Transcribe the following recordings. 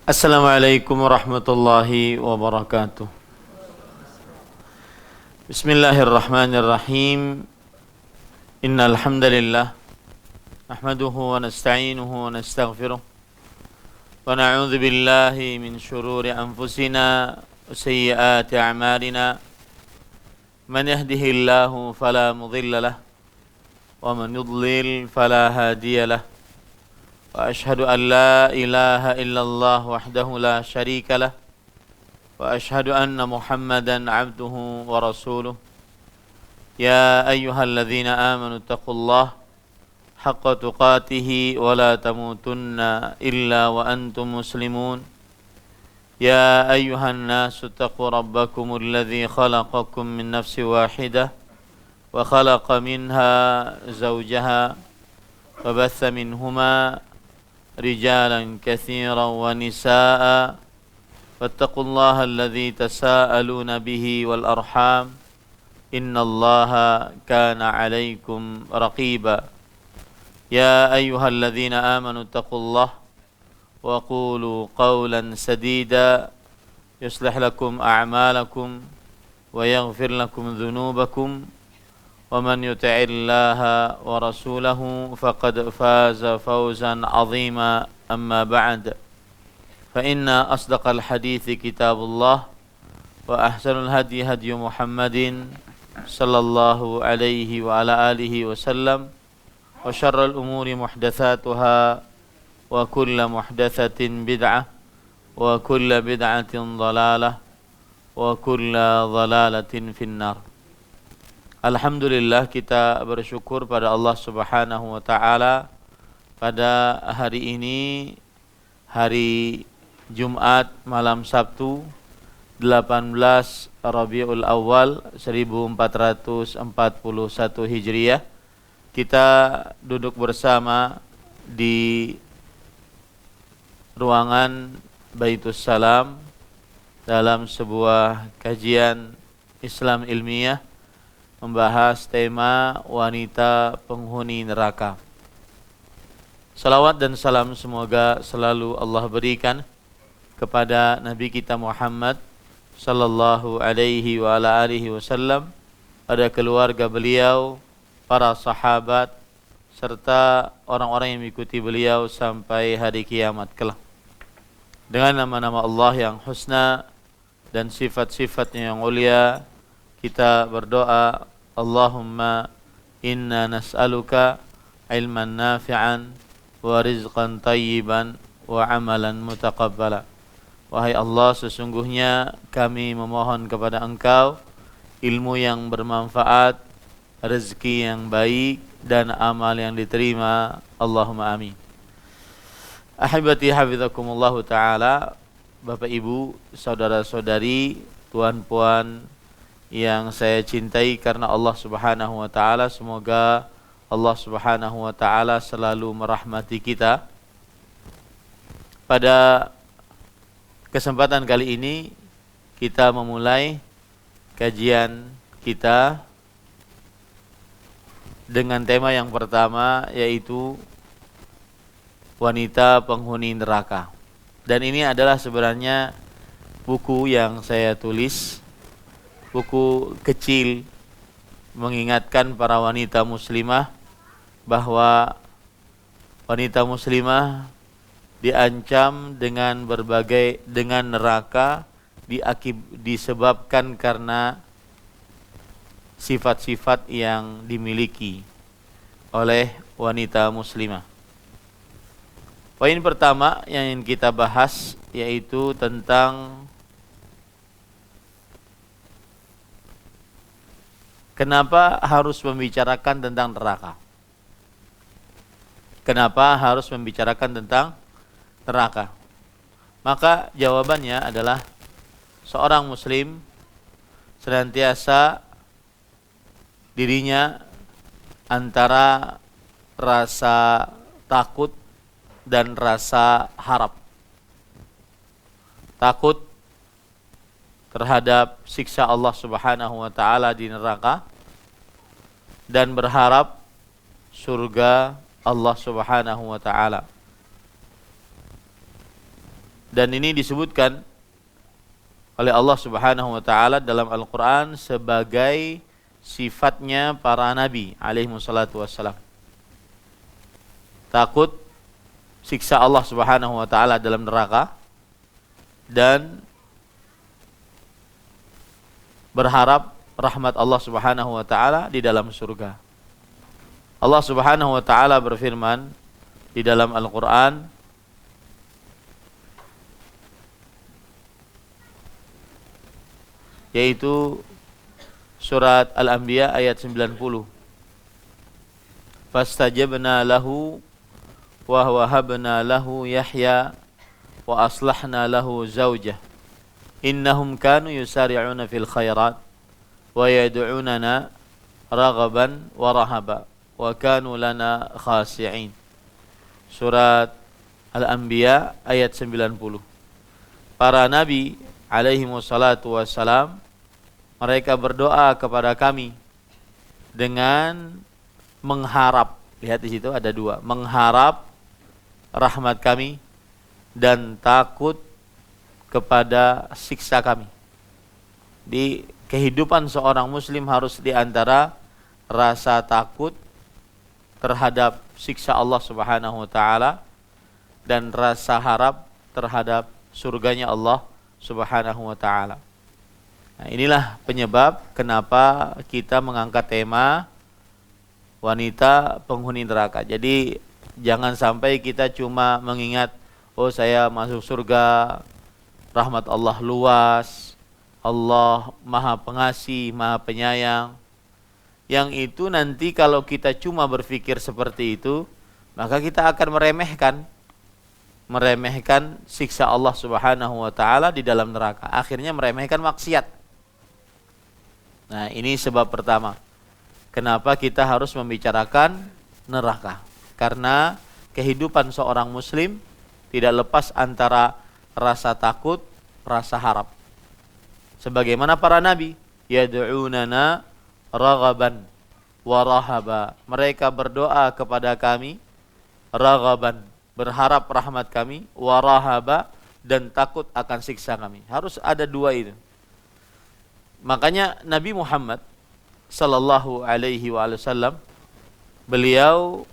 Assalamualaikum warahmatullahi wabarakatuh. Bismillahirrahmanirrahim. Innal hamdalillah nahmaduhu wa nasta'inuhu wa nastaghfiruh wa na'udzu billahi min shururi anfusina wa sayyiati a'malina. Man yahdihillahu fala mudilla lahu wa man yudlil fala hadiya lahu. وأشهد أن لا إله إلا الله وحده لا شريك له وأشهد أن محمدا عبده ورسوله يا أيها الذين آمنوا اتقوا الله حق تقاته ولا تموتن إلا وأنتم مسلمون يا أيها الناس اتقوا ربكم الذي خلقكم من نفس واحدة وخلق منها زوجها وبث منهما رجالا كثيرا ونساء فاتقوا الله الذي تساءلون به والأرحام إن الله كان عليكم رقيبا يا أيها الذين آمنوا اتقوا الله وقولوا قولا سديدا يصلح لكم أعمالكم ويغفر لكم ذنوبكم ومن يطع الله ورسوله فقد فاز فوزا عظيما أما بعد فإن أصدق الحديث كتاب الله وأحسن الهدي هدي محمد صلى الله عليه وعلى آله وسلم وشر الأمور محدثاتها وكل محدثة بدعة وكل بدعة ضلالة وكل ضلالة في النار. Alhamdulillah, kita bersyukur pada Allah Subhanahu wa taala pada hari ini, hari Jumat malam Sabtu 18 Rabiul Awal 1441 Hijriah. Kita duduk bersama di ruangan Baitus Salam dalam sebuah kajian Islam ilmiah membahas tema wanita penghuni neraka. Salawat dan salam semoga selalu Allah berikan kepada Nabi kita Muhammad sallallahu alaihi wa ala alihi wasallam, pada keluarga beliau, para sahabat, serta orang-orang yang mengikuti beliau sampai hari kiamat kelak. Dengan nama-nama Allah yang husna dan sifat-sifatnya yang mulia, kita berdoa, Allahumma inna nas'aluka ilman nafi'an wa rizqan tayyiban wa amalan mutaqabbala. Wahai Allah, sesungguhnya kami memohon kepada Engkau ilmu yang bermanfaat, rezeki yang baik, dan amal yang diterima. Allahumma amin. Ahibati hafizakumullahu ta'ala, Bapak Ibu, saudara-saudari, tuan-puan yang saya cintai karena Allah Subhanahu wa taala, semoga Allah Subhanahu wa taala selalu merahmati kita. Pada kesempatan kali ini kita memulai kajian kita dengan tema yang pertama, yaitu wanita penghuni neraka. Dan ini adalah sebenarnya buku yang saya tulis, buku kecil mengingatkan para wanita muslimah bahwa wanita muslimah diancam dengan neraka disebabkan karena sifat-sifat yang dimiliki oleh wanita muslimah. Poin pertama yang ingin kita bahas yaitu tentang kenapa harus membicarakan tentang neraka? Kenapa harus membicarakan tentang neraka? Maka jawabannya adalah seorang muslim senantiasa dirinya antara rasa takut dan rasa harap. Takut terhadap siksa Allah Subhanahu wa taala di neraka dan berharap surga Allah Subhanahu wa taala. Dan ini disebutkan oleh Allah Subhanahu wa taala dalam Al-Qur'an sebagai sifatnya para nabi alaihi wassalatu wassalam. Takut siksa Allah Subhanahu wa taala dalam neraka dan berharap rahmat Allah Subhanahu wa taala di dalam surga. Allah Subhanahu wa taala berfirman di dalam Al-Qur'an, yaitu surat Al-Anbiya ayat 90. Fastajabna lahu wa wahabna lahu Yahya wa aslahna lahu zawjah innahum kanu yusari'una fil khairat wa yad'unana raghaban wa rahaba wa kanu lana khashi'in. Surat Al-Anbiya ayat 90. Para nabi alaihi wassalatu wassalam, mereka berdoa kepada kami dengan mengharap. Lihat di situ ada dua, mengharap rahmat kami dan takut kepada siksa kami. Di kehidupan seorang muslim harus di antara rasa takut terhadap siksa Allah Subhanahu wa taala dan rasa harap terhadap surganya Allah Subhanahu wa taala. Nah, inilah penyebab kenapa kita mengangkat tema wanita penghuni neraka. Jadi jangan sampai kita cuma mengingat, oh saya masuk surga, rahmat Allah luas, Allah maha pengasih, maha penyayang. Yang itu nanti kalau kita cuma berpikir seperti itu, maka kita akan meremehkan siksa Allah Subhanahu wa taala di dalam neraka. Akhirnya meremehkan maksiat. Nah, ini sebab pertama kenapa kita harus membicarakan neraka. Karena kehidupan seorang muslim tidak lepas antara rasa takut, rasa harap. Sebagaimana para nabi, yad'unana raghaban wa rahaba. Mereka berdoa kepada kami raghaban, berharap rahmat kami, wa rahaba, dan takut akan siksa kami. Harus ada dua itu. Makanya Nabi Muhammad sallallahu alaihi wasallam, beliau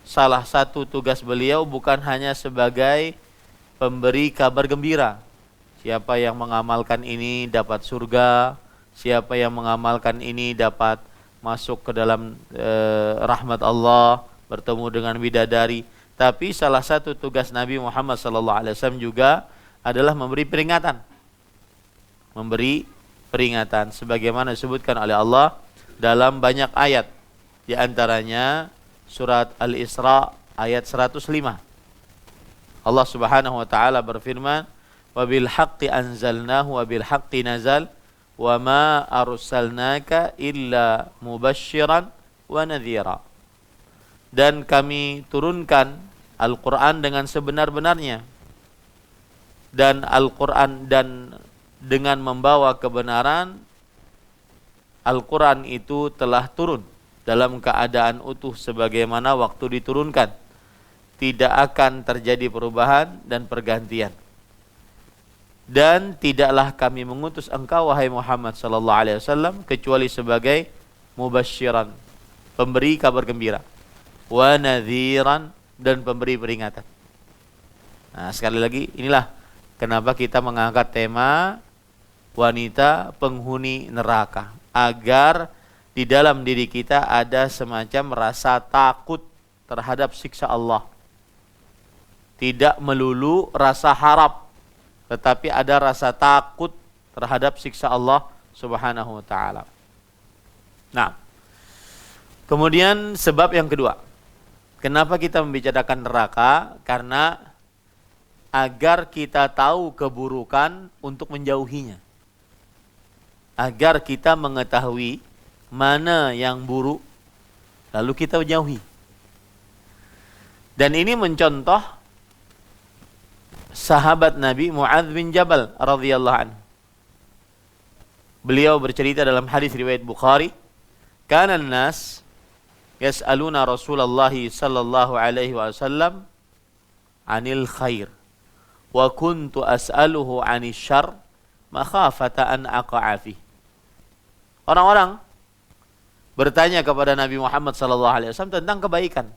salah satu tugas beliau bukan hanya sebagai pemberi kabar gembira. Siapa yang mengamalkan ini dapat surga, siapa yang mengamalkan ini dapat masuk ke dalam rahmat Allah, bertemu dengan bidadari. Tapi salah satu tugas Nabi Muhammad sallallahu alaihi wasallam juga adalah memberi peringatan. Memberi peringatan sebagaimana disebutkan oleh Allah dalam banyak ayat, di antaranya surat Al-Isra ayat 105. Allah Subhanahu wa taala berfirman, "Wa bil haqqi anzalnahu wa bil haqqi nazal wa ma arsalnaka illa mubasysyiran wa nadhira." Dan kami turunkan Al-Qur'an dengan sebenar-benarnya. Dan Al-Qur'an dan dengan membawa kebenaran, Al-Quran itu telah turun dalam keadaan utuh sebagaimana waktu diturunkan. Tidak akan terjadi perubahan dan pergantian. Dan tidaklah kami mengutus engkau wahai Muhammad sallallahu alaihi wasallam kecuali sebagai mubasysyiran, pemberi kabar gembira, wa nadhiran, dan pemberi peringatan. Nah, sekali lagi inilah kenapa kita mengangkat tema wanita penghuni neraka, agar di dalam diri kita ada semacam rasa takut terhadap siksa Allah. Tidak melulu rasa harap, tetapi ada rasa takut terhadap siksa Allah Subhanahu wa taala. Nah, kemudian sebab yang kedua, kenapa kita membicarakan neraka? Karena agar kita tahu keburukan untuk menjauhinya. Agar kita mengetahui mana yang buruk, lalu kita jauhi. Dan ini mencontoh sahabat Nabi Mu'adz bin Jabal radhiyallahu anhu. Beliau bercerita dalam hadis riwayat Bukhari, "Kana an-nas yas'aluna Rasulullah sallallahu alaihi wasallam 'anil khair wa kuntu as'aluhu 'anis syarr makhafata an aqa'a fi. Orang-orang bertanya kepada Nabi Muhammad SAW tentang kebaikan.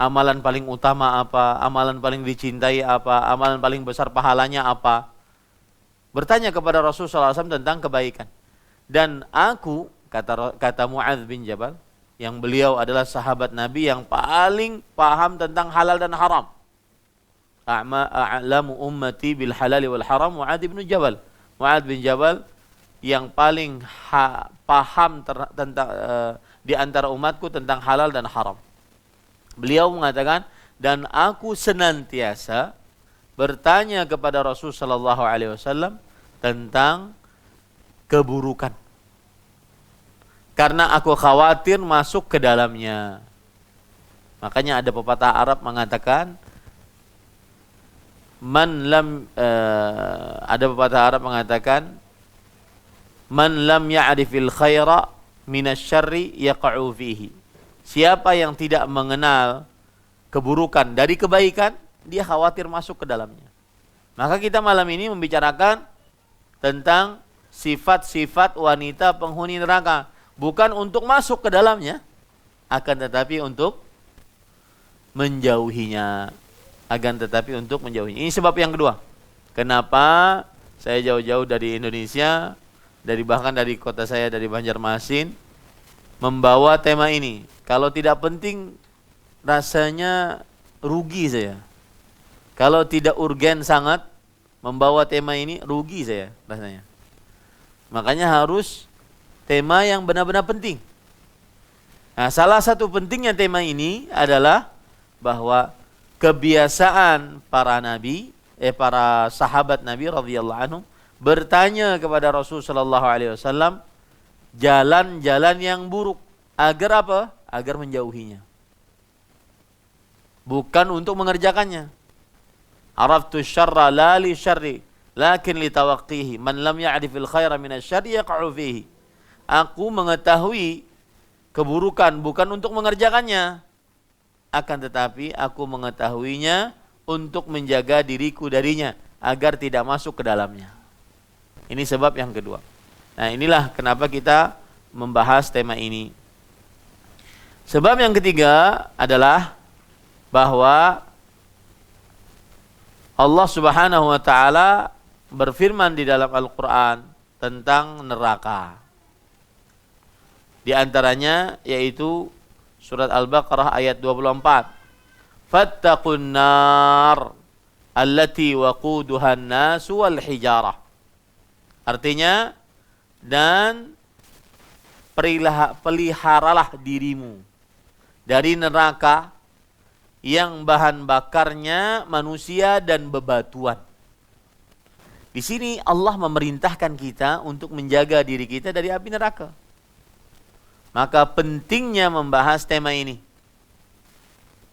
Amalan paling utama apa? Amalan paling dicintai apa? Amalan paling besar pahalanya apa? Bertanya kepada Rasulullah SAW tentang kebaikan. Dan aku, kata Mu'adz bin Jabal, yang beliau adalah sahabat Nabi yang paling paham tentang halal dan haram. A'lamu ummati bil halali wal haram Mu'adz bin Jabal. Mu'adz bin Jabal yang paling paham tentang di antara umatku tentang halal dan haram. Beliau mengatakan, dan aku senantiasa bertanya kepada Rasul sallallahu alaihi wasallam tentang keburukan. Karena aku khawatir masuk ke dalamnya. Makanya ada pepatah Arab mengatakan ada pepatah Arab mengatakan man lam ya'rifil khaira minasyarri yaqa'u fihi. Siapa yang tidak mengenal keburukan dari kebaikan, dia khawatir masuk ke dalamnya. Maka kita malam ini membicarakan tentang sifat-sifat wanita penghuni neraka. Bukan untuk masuk ke dalamnya, akan tetapi untuk menjauhinya. Ini sebab yang kedua. Kenapa saya jauh-jauh dari Indonesia, bahkan dari kota saya, dari Banjarmasin, membawa tema ini. Kalau tidak penting, rasanya rugi saya. Kalau tidak urgen sangat, membawa tema ini, rugi saya rasanya. Makanya harus tema yang benar-benar penting. Nah, salah satu pentingnya tema ini adalah bahwa kebiasaan para sahabat Nabi radhiyallahu anhum bertanya kepada Rasul sallallahu alaihi wasallam jalan-jalan yang buruk. Agar apa? Agar menjauhinya. Bukan untuk mengerjakannya. Araftu syarra la li syarri, lakin li tawaqqihi. Man lam ya'rifil khaira minasyarri yaqa'u fihi. Aku mengetahui keburukan bukan untuk mengerjakannya. Akan tetapi aku mengetahuinya untuk menjaga diriku darinya. Agar tidak masuk ke dalamnya. Ini sebab yang kedua. Nah, inilah kenapa kita membahas tema ini. Sebab yang ketiga adalah bahwa Allah Subhanahu wa taala berfirman di dalam Al-Qur'an tentang neraka. Di antaranya yaitu surat Al-Baqarah ayat 24. Fattaqun nar allati waquduha an-nasu wal hijarah. Artinya, dan peliharalah dirimu dari neraka yang bahan bakarnya manusia dan bebatuan. Di sini Allah memerintahkan kita untuk menjaga diri kita dari api neraka. Maka pentingnya membahas tema ini.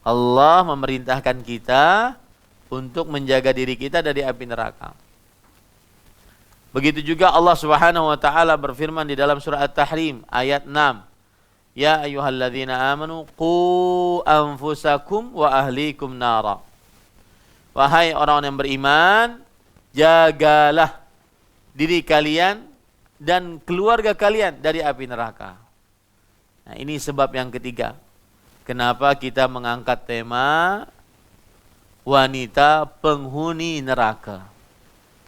Allah memerintahkan kita untuk menjaga diri kita dari api neraka. Begitu juga Allah Subhanahu wa taala berfirman di dalam surah At-Tahrim ayat 6. Ya ayyuhalladzina amanu qu anfusakum wa ahlikum nara. Wahai orang-orang yang beriman, jagalah diri kalian dan keluarga kalian dari api neraka. Nah, ini sebab yang ketiga. Kenapa kita mengangkat tema wanita penghuni neraka?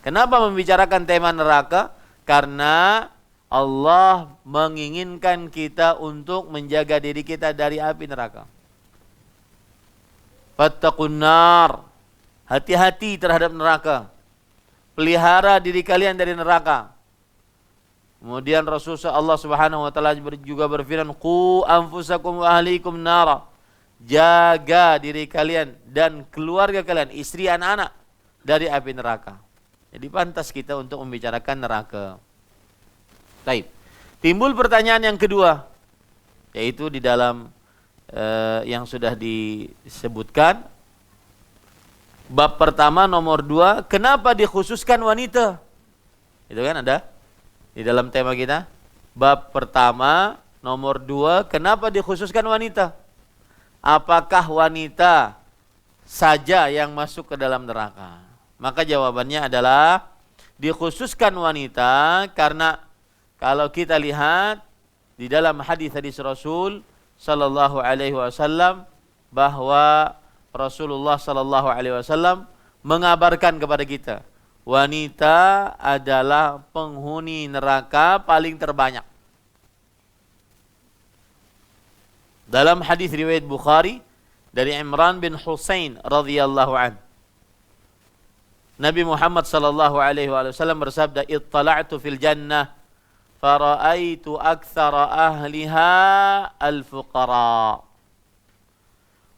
Kenapa membicarakan tema neraka? Karena Allah menginginkan kita untuk menjaga diri kita dari api neraka. Fattaqun nar. Hati-hati terhadap neraka. Pelihara diri kalian dari neraka. Kemudian Rasulullah Allah Subhanahu wa taala juga berfirman, "Qu anfusakum wa ahlikum nara." Jaga diri kalian dan keluarga kalian, istri anak-anak dari api neraka. Jadi pantas kita untuk membicarakan neraka. Baik. Timbul pertanyaan yang kedua, yaitu di dalam yang sudah disebutkan. Bab pertama nomor 2, kenapa dikhususkan wanita? Itu kan ada di dalam tema kita. Bab pertama nomor 2, kenapa dikhususkan wanita? Apakah wanita saja yang masuk ke dalam neraka? Maka jawabannya adalah dikhususkan wanita karena kalau kita lihat di dalam hadis-hadis Rasul sallallahu alaihi wasallam bahwa Rasulullah sallallahu alaihi wasallam mengabarkan kepada kita, wanita adalah penghuni neraka paling terbanyak. Dalam hadis riwayat Bukhari dari Imran bin Husain radhiyallahu an, Nabi Muhammad sallallahu alaihi wasallam bersabda, "Ittala'tu fil jannah fara'aitu aktsara ahliha al-fuqara.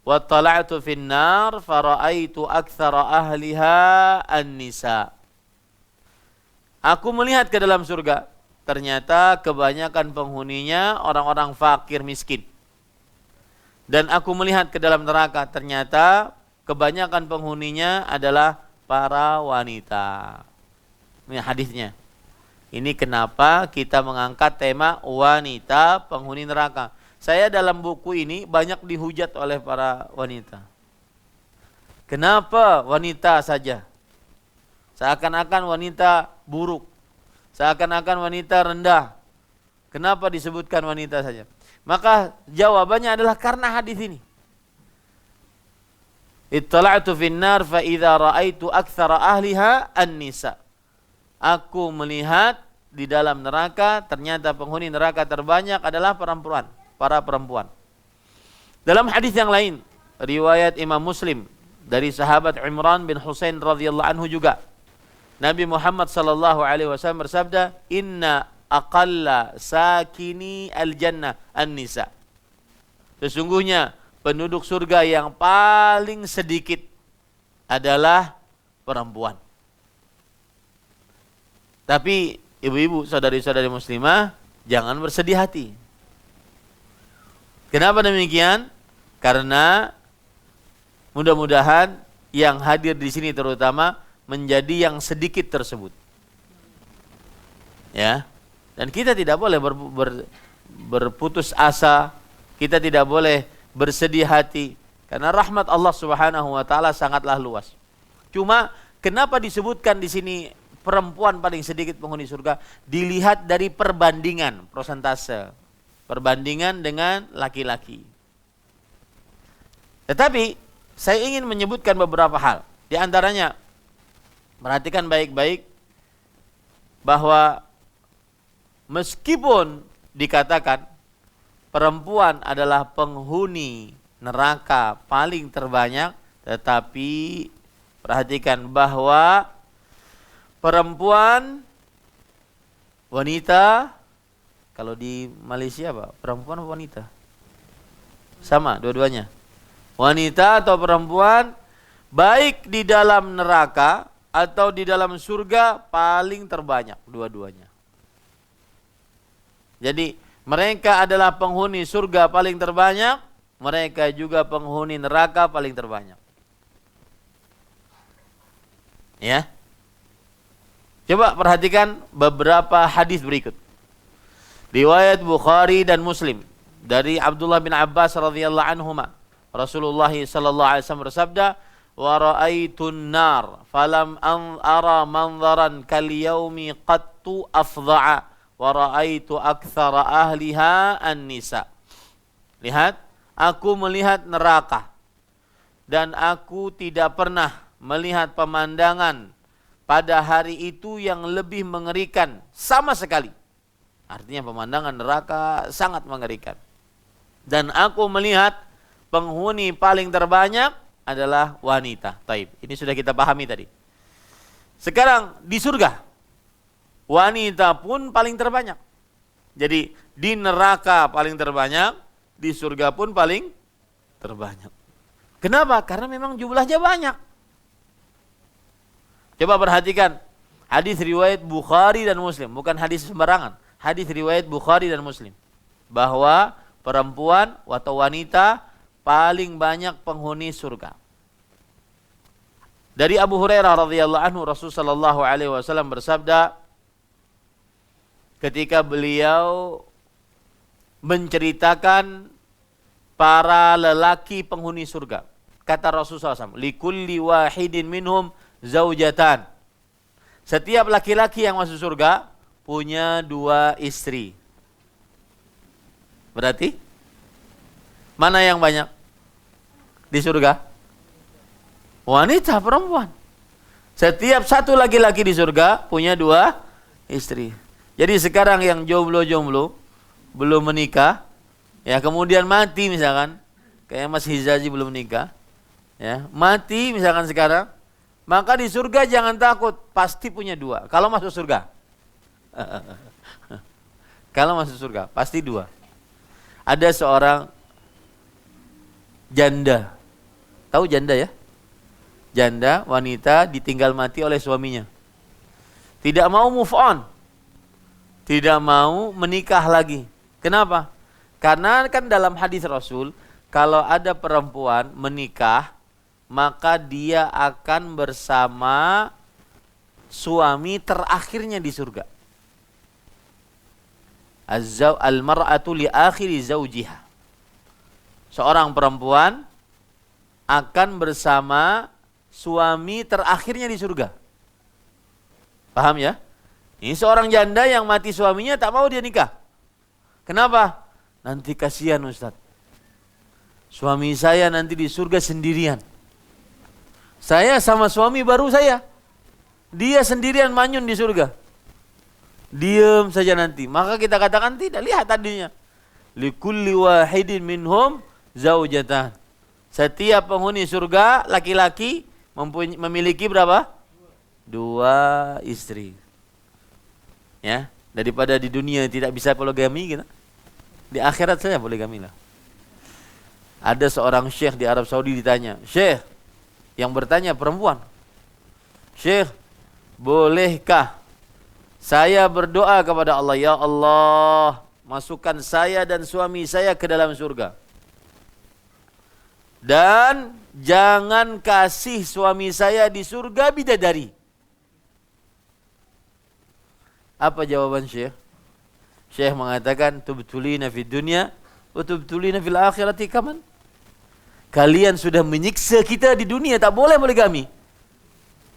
Wa ittala'tu fin nar fara'aitu aktsara ahliha an-nisa." Aku melihat ke dalam surga, ternyata kebanyakan penghuninya orang-orang fakir miskin. Dan aku melihat ke dalam neraka, ternyata kebanyakan penghuninya adalah para wanita. Ini hadisnya. Ini kenapa kita mengangkat tema wanita penghuni neraka. Saya dalam buku ini banyak dihujat oleh para wanita. Kenapa wanita saja? Seakan-akan wanita buruk. Seakan-akan wanita rendah. Kenapa disebutkan wanita saja? Maka jawabannya adalah karena hadis ini. Ittala'tu fin nar fa idza ra'aitu aktsara ahliha an-nisa. Aku melihat di dalam neraka, ternyata penghuni neraka terbanyak adalah perempuan, para perempuan. Dalam hadis yang lain, riwayat Imam Muslim dari sahabat Imran bin Husain radhiyallahu anhu juga, Nabi Muhammad sallallahu alaihi wasallam bersabda, "Inna aqalla sakini al-jannah an-nisa." Sesungguhnya penduduk surga yang paling sedikit adalah perempuan. Tapi ibu-ibu, saudari-saudari muslimah, jangan bersedih hati. Kenapa demikian? Karena mudah-mudahan yang hadir di sini terutama menjadi yang sedikit tersebut. Ya. Dan kita tidak boleh berputus asa, kita tidak boleh bersedih hati karena rahmat Allah Subhanahu wa taala sangatlah luas. Cuma kenapa disebutkan di sini perempuan paling sedikit penghuni surga? Dilihat dari perbandingan persentase, perbandingan dengan laki-laki. Tetapi saya ingin menyebutkan beberapa hal. Di antaranya, perhatikan baik-baik bahwa meskipun dikatakan perempuan adalah penghuni neraka paling terbanyak, tetapi perhatikan bahwa perempuan, wanita, kalau di Malaysia apa? Perempuan atau wanita? Sama dua-duanya. Wanita atau perempuan, baik di dalam neraka atau di dalam surga paling terbanyak dua-duanya. Jadi mereka adalah penghuni surga paling terbanyak, mereka juga penghuni neraka paling terbanyak. Ya. Coba perhatikan beberapa hadis berikut. Riwayat Bukhari dan Muslim dari Abdullah bin Abbas radhiyallahu anhuma. Rasulullah sallallahu alaihi wasallam bersabda, "Wa ra'aitun nar falam ara manzaran kal yaumi qattu afdha'a wa ra'aitu aktsara ahliha an-nisa." Lihat, aku melihat neraka dan aku tidak pernah melihat pemandangan pada hari itu yang lebih mengerikan sama sekali. Artinya pemandangan neraka sangat mengerikan. Dan aku melihat penghuni paling terbanyak adalah wanita. Taib. Ini sudah kita pahami tadi. Sekarang di surga, wanita pun paling terbanyak. Jadi di neraka paling terbanyak, di surga pun paling terbanyak. Kenapa? Karena memang jumlahnya banyak. Coba perhatikan hadis riwayat Bukhari dan Muslim, bukan hadis sembarangan. Hadis riwayat Bukhari dan Muslim bahwa perempuan atau wanita paling banyak penghuni surga. Dari Abu Hurairah radhiyallahu anhu, Rasulullah sallallahu alaihi wasallam bersabda ketika beliau menceritakan para lelaki penghuni surga. Kata Rasulullah SAW, "Likulli wahidin minhum zaujatan. Setiap laki-laki yang masuk surga punya 2 istri. Berarti mana yang banyak di surga? Wanita, perempuan. Setiap satu laki-laki di surga punya 2 istri. Jadi sekarang yang jomblo-jomblo belum menikah, ya kemudian mati misalkan, kayak Mas Hizaji belum nikah, ya mati misalkan sekarang, maka di surga jangan takut, pasti punya 2. Kalau masuk surga, kalau masuk surga pasti 2. Ada seorang janda, tahu janda ya? Janda wanita ditinggal mati oleh suaminya, tidak mau move on, tidak mau menikah lagi. Kenapa? Karena kan dalam hadis Rasul, kalau ada perempuan menikah, maka dia akan bersama suami terakhirnya di surga. Al-mar'atu li akhiri zawjiha. Seorang perempuan akan bersama suami terakhirnya di surga. Paham ya? Ini seorang janda yang mati suaminya, tak mau dia nikah. Kenapa? Nanti kasihan Ustaz. Suami saya nanti di surga sendirian. Saya sama suami baru saya. Dia sendirian manyun di surga. Diam saja nanti. Maka kita katakan tidak. Lihat tadinya. Likulli wahidin minhum zaujatan. Setiap penghuni surga laki-laki memiliki berapa? 2 istri. Ya, daripada di dunia tidak bisa poligami kita, di akhirat saja poligami lah. Ada seorang syekh di Arab Saudi ditanya, syekh yang bertanya perempuan, syekh bolehkah saya berdoa kepada Allah, ya Allah masukkan saya dan suami saya ke dalam surga, dan jangan kasih suami saya di surga bidadari. Apa jawaban Syekh? Syekh mengatakan, tubtulina fid dunya wa tubtulina fil akhirati kaman. Kalian sudah menyiksa kita di dunia, tak boleh poligami.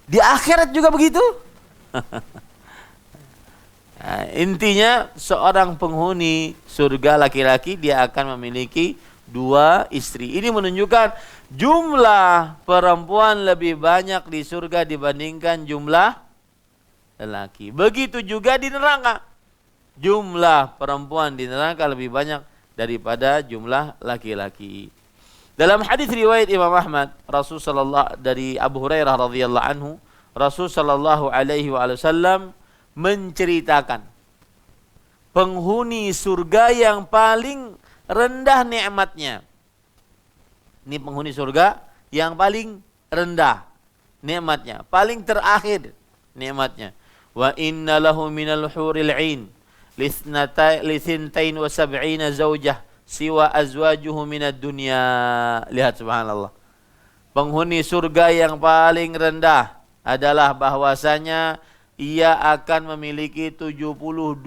Di akhirat juga begitu. Nah, intinya seorang penghuni surga laki-laki dia akan memiliki 2 istri. Ini menunjukkan jumlah perempuan lebih banyak di surga dibandingkan jumlah lelaki. Begitu juga di neraka. Jumlah perempuan di neraka lebih banyak daripada jumlah laki-laki. Dalam hadis riwayat Imam Ahmad, Rasul sallallahu dari Abu Hurairah radhiyallahu anhu, Rasul sallallahu alaihi wasallam menceritakan penghuni surga yang paling rendah nikmatnya. Ini penghuni surga yang paling rendah nikmatnya, paling terakhir nikmatnya. Wa inna lahu minal huril 'ain lithintain wa sab'ina zawjah siwa azwajuhu minad dunya. Lihat subhanallah. Penghuni surga yang paling rendah adalah bahwasanya ia akan memiliki 72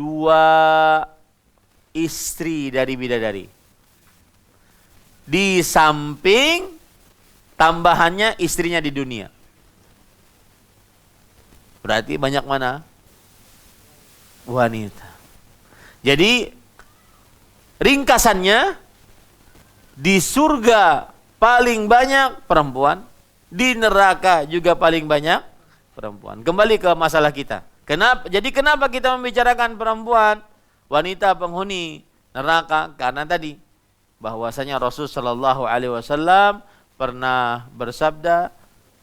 istri dari bidadari. Di samping tambahannya istrinya di dunia. Berarti banyak mana? Wanita. Jadi ringkasannya, di surga paling banyak perempuan, di neraka juga paling banyak perempuan. Kembali ke masalah kita. Kenapa kita membicarakan perempuan, wanita penghuni neraka? Karena tadi bahwasanya Rasul sallallahu alaihi wasallam pernah bersabda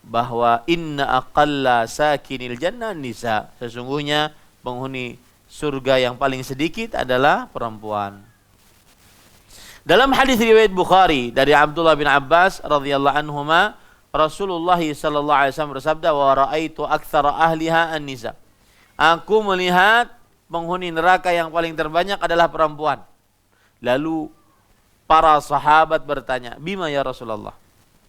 bahwa inna aqalla sakinil jannah nisa. Sesungguhnya penghuni surga yang paling sedikit adalah perempuan. Dalam hadis riwayat Bukhari dari Abdullah bin Abbas radhiyallahu anhuma, Rasulullah sallallahu alaihi wasallam bersabda, wa raaitu aktsara ahliha an-nisa. Aku melihat penghuni neraka yang paling terbanyak adalah perempuan. Lalu para sahabat bertanya, bima ya Rasulullah?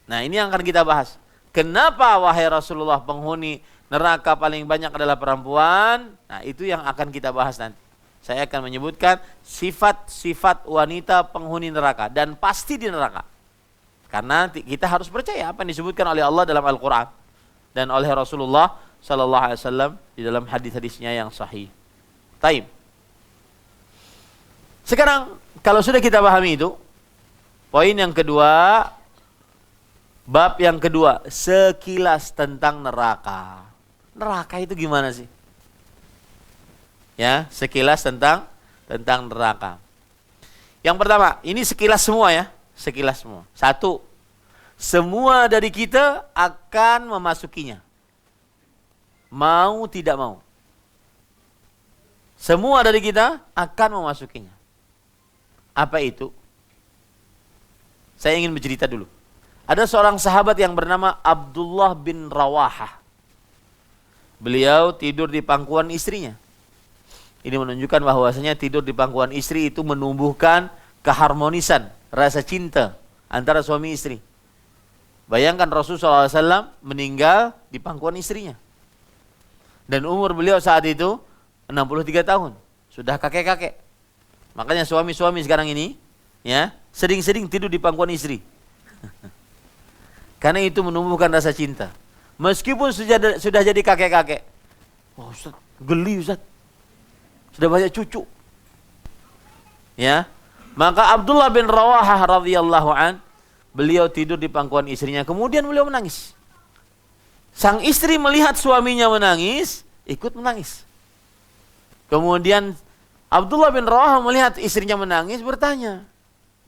Nah, ini yang akan kita bahas. Kenapa wahai Rasulullah penghuni neraka paling banyak adalah perempuan? Nah, itu yang akan kita bahas nanti. Saya akan menyebutkan sifat-sifat wanita penghuni neraka, dan pasti di neraka. Karena kita harus percaya apa yang disebutkan oleh Allah dalam Al-Quran. dan oleh Rasulullah sallallahu alaihi wasallam di dalam hadis-hadisnya yang sahih. Taib. Sekarang kalau sudah kita pahami itu, poin yang kedua, bab yang kedua, sekilas tentang neraka. Neraka itu gimana sih? Ya, sekilas tentang neraka. Yang pertama, ini sekilas semua ya, sekilas semua. Satu, semua dari kita akan memasukinya. Mau tidak mau. Semua dari kita akan memasukinya. Apa itu? Saya ingin bercerita dulu. Ada seorang sahabat yang bernama Abdullah bin Rawahah. Beliau tidur di pangkuan istrinya. Ini menunjukkan bahwasanya tidur di pangkuan istri itu menumbuhkan keharmonisan, rasa cinta antara suami istri. Bayangkan Rasulullah SAW meninggal di pangkuan istrinya. Dan umur beliau saat itu 63 tahun. Sudah kakek-kakek. Makanya suami-suami sekarang ini ya sering-sering tidur di pangkuan istri. Karena itu menumbuhkan rasa cinta. Meskipun sudah jadi kakek-kakek. Wah, Ustaz, geli Ustaz. Sudah banyak cucu. Ya. Maka Abdullah bin Rawahah radhiyallahu an, beliau tidur di pangkuan istrinya, kemudian beliau menangis. Sang istri melihat suaminya menangis, ikut menangis. Kemudian Abdullah bin Rawahah melihat istrinya menangis, bertanya,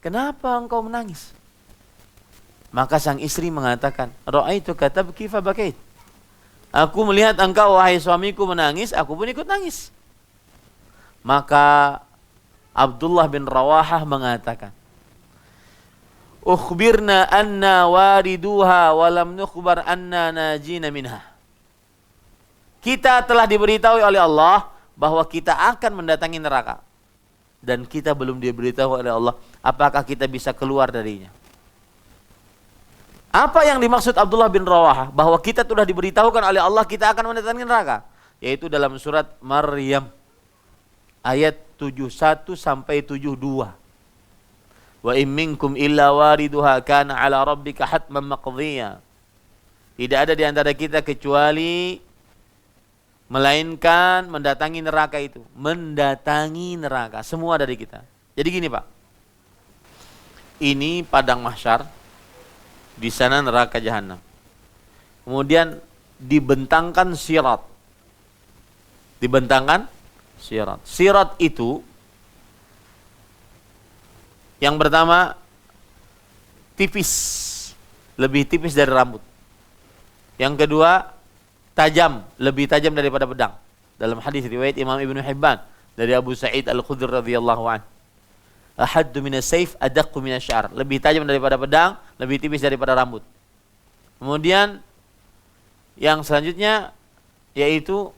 "Kenapa engkau menangis?" Maka sang istri mengatakan, "Ra'aituka tabki fa bakait." Aku melihat engkau wahai suamiku menangis, aku pun ikut nangis. Maka Abdullah bin Rawahah mengatakan, "Ukhbirna anna wariduha wa lam nukhbar anna najina minha." Kita telah diberitahu oleh Allah bahwa kita akan mendatangi neraka. Dan kita belum diberitahu oleh Allah apakah kita bisa keluar darinya. Apa yang dimaksud Abdullah bin Rawahah? Bahwa kita sudah diberitahukan oleh Allah kita akan mendatangi neraka. Yaitu dalam surat Maryam ayat 71 sampai 72. Wa in minkum illa wariduha kana ala rabbika hatman maqdhiya. Tidak ada di antara kita kecuali melainkan mendatangi neraka itu. Mendatangi neraka. Semua dari kita. Jadi gini Pak. Ini padang mahsyar. Di sana neraka jahanam. Kemudian dibentangkan sirat. Dibentangkan sirat. Sirat itu yang pertama tipis. Lebih tipis dari rambut. Yang kedua tajam, lebih tajam daripada pedang. Dalam hadis riwayat Imam Ibnu Hibban dari Abu Sa'id Al-Khudri radhiyallahu anhu. Ahaddu minas sayf adaqqu minas sya'ar. Lebih tajam daripada pedang, lebih tipis daripada rambut. Kemudian yang selanjutnya yaitu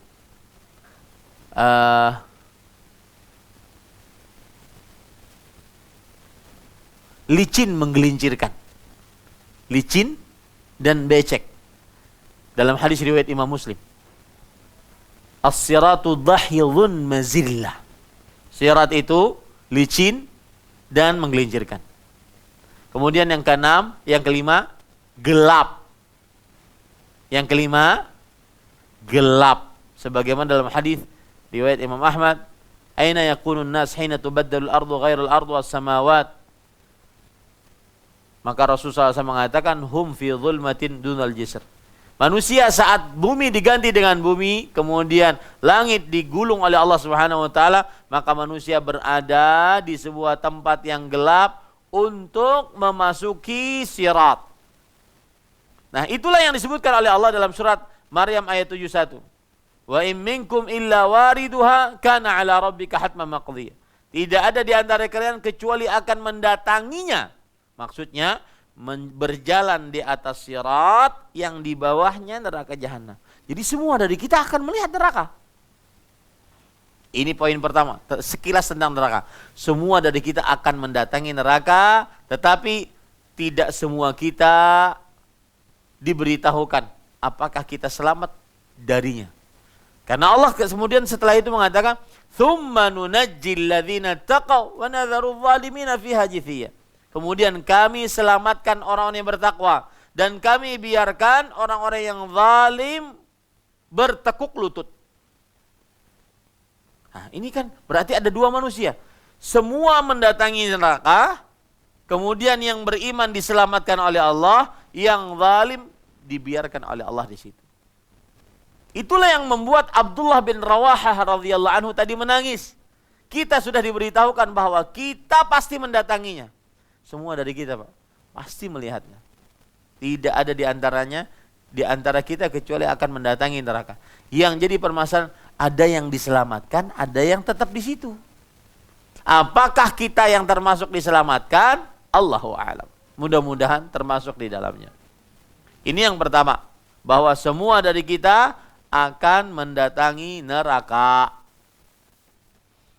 licin menggelincirkan. Licin dan becek. Dalam hadis riwayat Imam Muslim. As-siratu dhahyidhun mazillah. Sirat itu licin dan menggelincirkan. Kemudian yang keenam, yang kelima, gelap. Yang kelima, gelap. Sebagaimana dalam hadis riwayat Imam Ahmad, "Aina yakunun nas hina tubaddalu al-ardu ghairal ardu was-samawat?" Maka Rasulullah SAW mengatakan, "Hum fi dhulmatin dunal jisr." Manusia saat bumi diganti dengan bumi, kemudian langit digulung oleh Allah Subhanahu wa taala, maka manusia berada di sebuah tempat yang gelap untuk memasuki sirat. Nah, itulah yang disebutkan oleh Allah dalam surat Maryam ayat 71. Wa in minkum illa wariduha kana ala rabbika hatman maqdhiya. Tidak ada di antara kalian kecuali akan mendatanginya. Maksudnya berjalan di atas sirat yang di bawahnya neraka jahanam. Jadi semua dari kita akan melihat neraka. Ini poin pertama, sekilas tentang neraka. Semua dari kita akan mendatangi neraka, tetapi tidak semua kita diberitahukan apakah kita selamat darinya. Karena Allah kemudian setelah itu mengatakan, "Tsumma nunajjil ladzina taqaw wa nadharu adh-dhalimina fiha jithiya." Kemudian kami selamatkan orang-orang yang bertakwa dan kami biarkan orang-orang yang zalim bertekuk lutut. Nah, ini kan berarti ada dua manusia. Semua mendatangi neraka, kemudian yang beriman diselamatkan oleh Allah, yang zalim dibiarkan oleh Allah di situ. Itulah yang membuat Abdullah bin Rawahah radhiyallahu anhu tadi menangis. Kita sudah diberitahukan bahwa kita pasti mendatanginya. Semua dari kita, Pak, pasti melihatnya. Tidak ada di antara kita kecuali akan mendatangi neraka. Yang jadi permasalahan, ada yang diselamatkan, ada yang tetap di situ. Apakah kita yang termasuk diselamatkan? Allahu a'lam. Mudah-mudahan termasuk di dalamnya. Ini yang pertama, bahwa semua dari kita akan mendatangi neraka.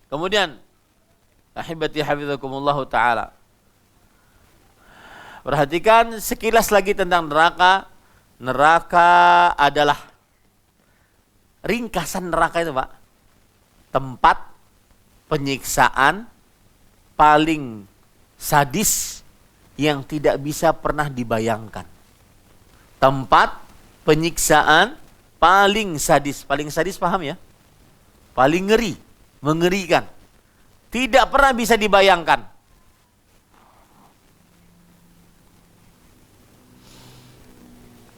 Kemudian, ahibati hafizakumullah ta'ala, perhatikan sekilas lagi tentang neraka. Neraka adalah, ringkasan neraka itu, Pak, tempat penyiksaan paling sadis yang tidak bisa pernah dibayangkan. Tempat penyiksaan paling sadis. Paling sadis paham ya? Paling ngeri, mengerikan. Tidak pernah bisa dibayangkan.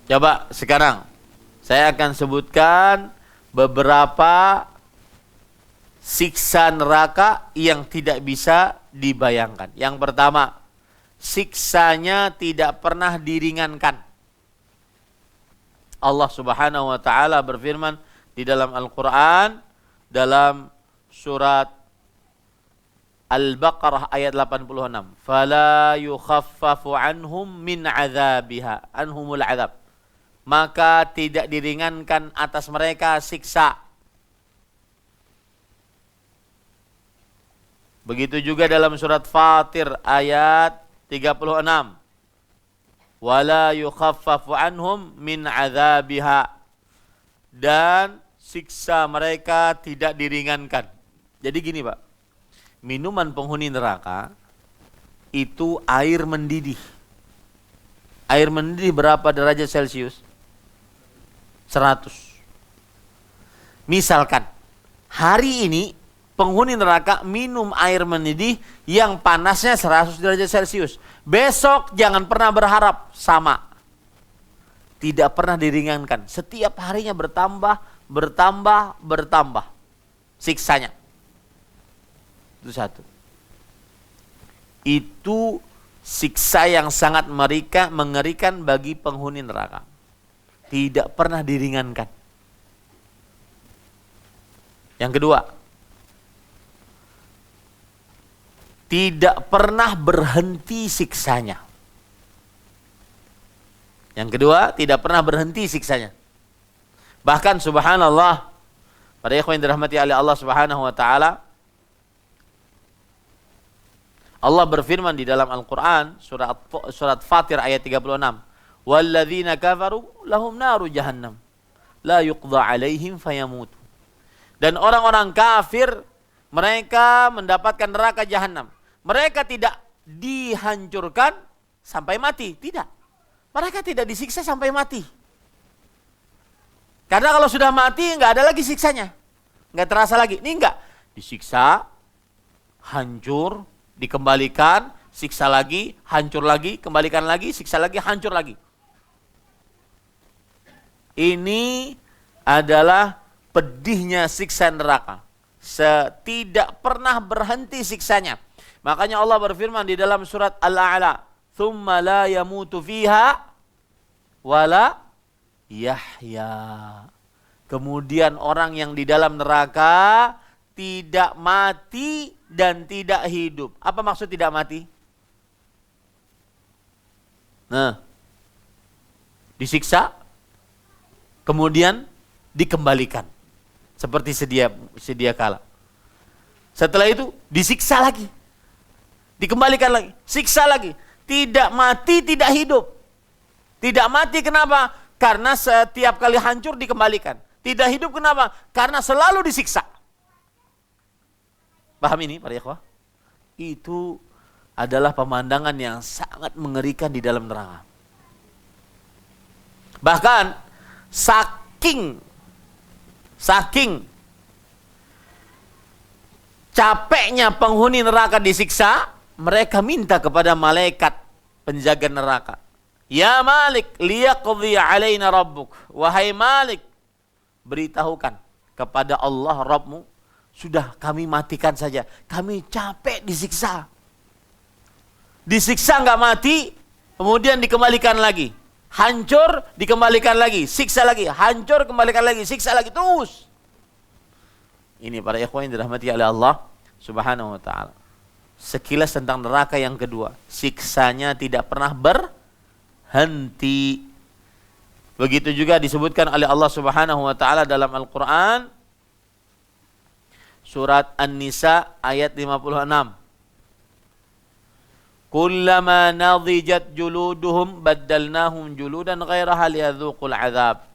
Coba sekarang saya akan sebutkan beberapa siksa neraka yang tidak bisa dibayangkan. Yang pertama, siksanya tidak pernah diringankan. Allah Subhanahu wa taala berfirman di dalam Al-Qur'an dalam surat Al-Baqarah ayat 86. Fala yukhaffafu anhum min adzabiha, anhumul adzab. Maka tidak diringankan atas mereka siksa. Begitu juga dalam surat Fatir ayat 36. Wala yukhaffafu anhum min adzabiha. Dan siksa mereka tidak diringankan. Jadi gini, Pak. Minuman penghuni neraka itu air mendidih. Air mendidih berapa derajat Celcius? 100. Misalkan hari ini penghuni neraka minum air mendidih yang panasnya 100 derajat Celcius. Besok jangan pernah berharap sama. Tidak pernah diringankan. Setiap harinya bertambah siksanya. Itu satu. Itu siksa yang sangat mengerikan bagi penghuni neraka. Tidak pernah diringankan. Yang kedua, tidak pernah berhenti siksanya. Yang kedua, tidak pernah berhenti siksanya. Bahkan subhanallah, para ikhwan yang dirahmati oleh Allah Subhanahu wa taala, Allah berfirman di dalam Al-Qur'an surat Fatir ayat 36. Walladzina kafaru lahum naru jahannam la yuqda alaihim fayamutu. Dan orang-orang kafir mereka mendapatkan neraka jahanam. Mereka tidak dihancurkan sampai mati, tidak. Mereka tidak disiksa sampai mati. Karena kalau sudah mati enggak ada lagi siksanya. Enggak terasa lagi. Ini enggak disiksa, hancur, dikembalikan, siksa lagi, hancur lagi, kembalikan lagi, siksa lagi, hancur lagi. Ini adalah pedihnya siksa neraka. Tidak pernah berhenti siksanya. Makanya Allah berfirman di dalam surat Al-A'la, "Tsumma la yamutu fiha wala yahya." Kemudian orang yang di dalam neraka tidak mati dan tidak hidup. Apa maksud tidak mati? Nah, disiksa, kemudian dikembalikan seperti sedia kala. Setelah itu disiksa lagi, dikembalikan lagi, siksa lagi. Tidak mati, tidak hidup. Tidak mati kenapa? Karena setiap kali hancur dikembalikan. Tidak hidup kenapa? Karena selalu disiksa. Paham ini para ikhwah? Itu adalah pemandangan yang sangat mengerikan di dalam neraka. Bahkan saking capeknya penghuni neraka disiksa, mereka minta kepada malaikat penjaga neraka, "Ya Malik, liyaqdi alaina rabbuk." Wahai Malik, beritahukan kepada Allah Rabbmu, sudah kami matikan saja. Kami capek disiksa. Disiksa nggak mati, kemudian dikembalikan lagi. Hancur, dikembalikan lagi. Siksa lagi. Hancur, kembalikan lagi. Siksa lagi. Terus. Ini para ikhwan yang dirahmati oleh Allah Subhanahu wa ta'ala. Sekilas tentang neraka yang kedua. Siksanya tidak pernah berhenti. Begitu juga disebutkan oleh Allah Subhanahu wa ta'ala dalam Al-Quran. Surat An-Nisa ayat 56. Kullama nadhijat juluduhum baddalnahum juludan ghairaha liyadzuqul azab.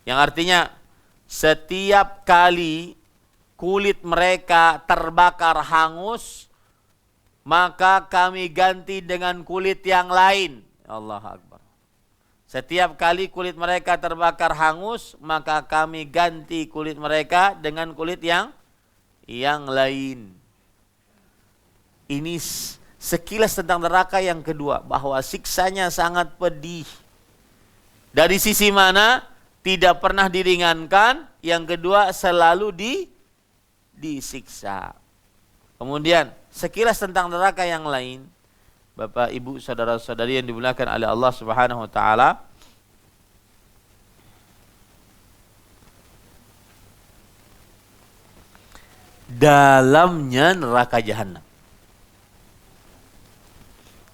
Yang artinya setiap kali kulit mereka terbakar hangus, maka kami ganti dengan kulit yang lain. Allahu Akbar. Setiap kali kulit mereka terbakar hangus, maka kami ganti kulit mereka dengan kulit yang lain. Ini sekilas tentang neraka yang kedua, bahwa siksanya sangat pedih. Dari sisi mana? Tidak pernah diringankan. Yang kedua, selalu disiksa. Kemudian, sekilas tentang neraka yang lain, Bapak, Ibu, saudara-saudari yang dimuliakan oleh Allah Subhanahu wa ta'ala, dalamnya neraka jahanam.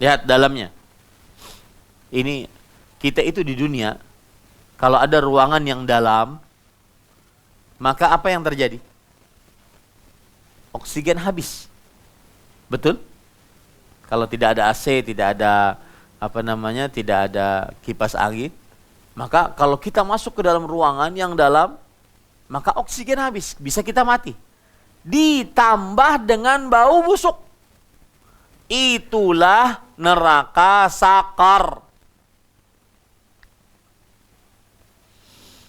Lihat dalamnya. Ini kita itu di dunia, kalau ada ruangan yang dalam, maka apa yang terjadi? Oksigen habis. Betul? Kalau tidak ada AC, tidak ada tidak ada kipas angin, maka kalau kita masuk ke dalam ruangan yang dalam, maka oksigen habis, bisa kita mati. Ditambah dengan bau busuk. Itulah neraka sakar.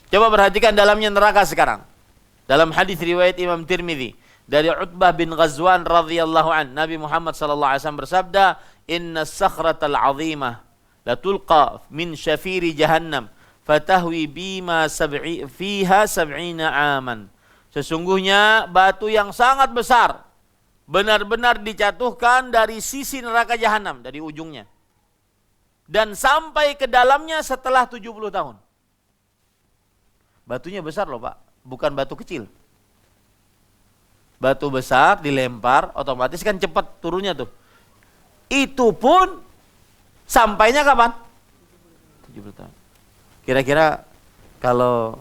Coba perhatikan dalamnya neraka sekarang. Dalam hadis riwayat Imam Tirmidzi dari Utbah bin Ghazwan radhiyallahu an, Nabi Muhammad sallallahu alaihi wasallam bersabda, "Inna sakhratal 'azimah la tulqa min syafiri jahannam fatahwi bima fiha 70 aman." Sesungguhnya batu yang sangat besar benar-benar dijatuhkan dari sisi neraka jahanam, dari ujungnya, dan sampai ke dalamnya setelah 70 tahun. Batunya besar loh Pak, bukan batu kecil. Batu besar dilempar, otomatis kan cepat turunnya tuh. Itu pun sampainya kapan? 70 tahun. Kira-kira kalau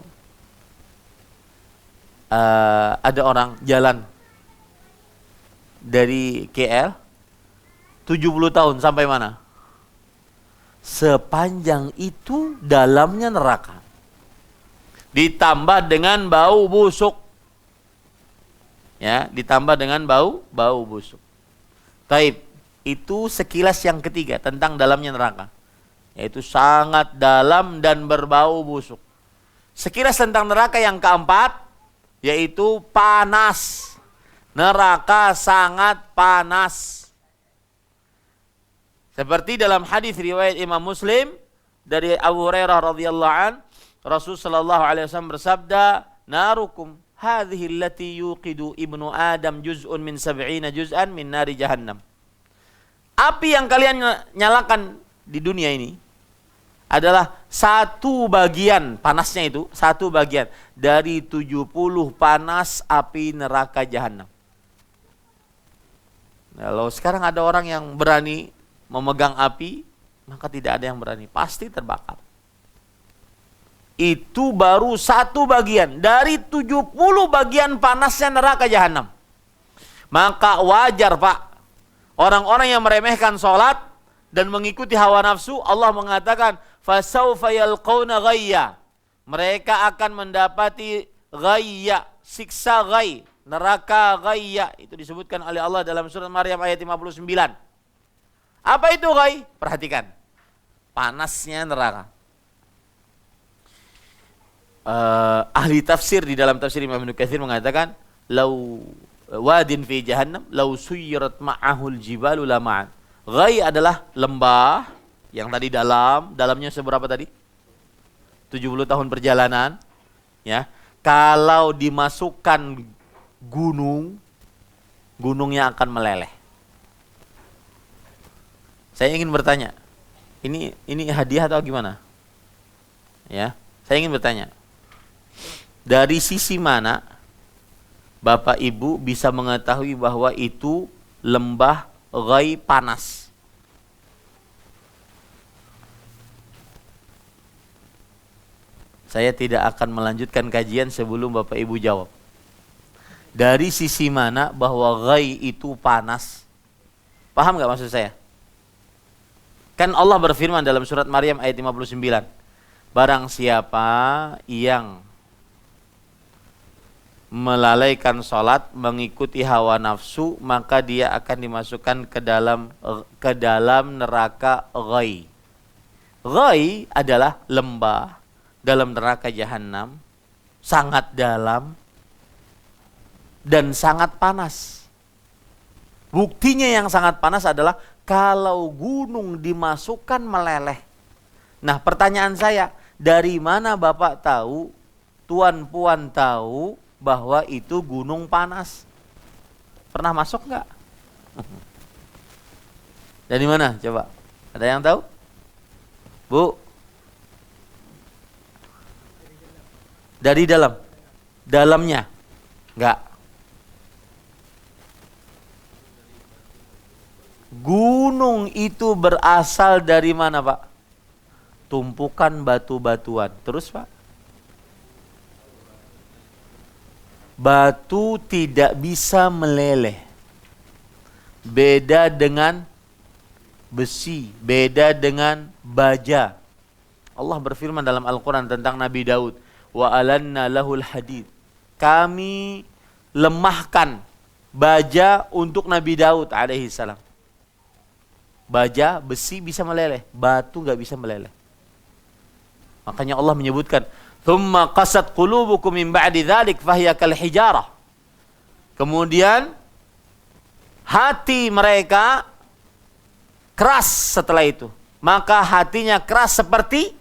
ada orang jalan dari KL 70 tahun sampai mana? Sepanjang itu dalamnya neraka. Ditambah dengan bau busuk. Ya, ditambah dengan bau busuk. Taib, itu sekilas yang ketiga tentang dalamnya neraka. Yaitu sangat dalam dan berbau busuk. Sekilas tentang neraka yang keempat, yaitu panas. Neraka sangat panas. Seperti dalam hadis riwayat Imam Muslim dari Abu Hurairah radhiyallahu an, Rasul sallallahu alaihi wasallam bersabda, "Narukum hadhihi allati yuqidu ibnu Adam juz'un min 70 juz'an min nari jahannam." Api yang kalian nyalakan di dunia ini adalah satu bagian, panasnya itu satu bagian dari 70 panas api neraka jahanam. Kalau sekarang ada orang yang berani memegang api, maka tidak ada yang berani, pasti terbakar. Itu baru satu bagian dari 70 bagian panasnya neraka jahanam. Maka wajar Pak, orang-orang yang meremehkan sholat dan mengikuti hawa nafsu, Allah mengatakan, "Fasawfa yalqawna ghayya." Mereka akan mendapati ghayya, siksa ghayy. Neraka ghayya, itu disebutkan oleh Allah dalam surat Maryam ayat 59. Apa itu ghayy? Perhatikan. Panasnya neraka. ahli tafsir di dalam tafsir Imam Ibnu Katsir mengatakan lau wadin fi jahannam lau suyirat ma'ahul jibalu lama'an. Ghai adalah lembah yang tadi dalamnya seberapa tadi? 70 tahun perjalanan, ya. Kalau dimasukkan gunungnya akan meleleh. Saya ingin bertanya, ini hadiah atau gimana? Ya, saya ingin bertanya. Dari sisi mana Bapak Ibu bisa mengetahui bahwa itu lembah ghai panas? Saya tidak akan melanjutkan kajian sebelum Bapak Ibu jawab. Dari sisi mana bahwa ghai itu panas? Paham gak maksud saya? Kan Allah berfirman dalam surat Maryam ayat 59. Barang siapa yang melalaikan sholat, mengikuti hawa nafsu, maka dia akan dimasukkan ke dalam neraka ghai. Ghai adalah lembah dalam neraka jahanam, sangat dalam dan sangat panas. Buktinya yang sangat panas adalah kalau gunung dimasukkan meleleh. Nah, pertanyaan saya, dari mana Bapak tahu, Tuan Puan tahu bahwa itu gunung panas? Pernah masuk nggak? Dari mana? Coba. Ada yang tahu? Bu? Dari dalam? Dalamnya? Enggak. Gunung itu berasal dari mana, Pak? Tumpukan batu-batuan. Terus, Pak? Batu tidak bisa meleleh. Beda dengan besi, beda dengan baja. Allah berfirman dalam Al-Quran tentang Nabi Daud, wa alanna lahul hadid. Kami lemahkan baja untuk Nabi Daud alaihi salam. Baja, besi bisa meleleh, batu gak bisa meleleh. Makanya Allah menyebutkan, thumma qasat qulubukum min ba'di dzalik fahiya kal hijarah. Kemudian hati mereka keras setelah itu. Maka hatinya keras seperti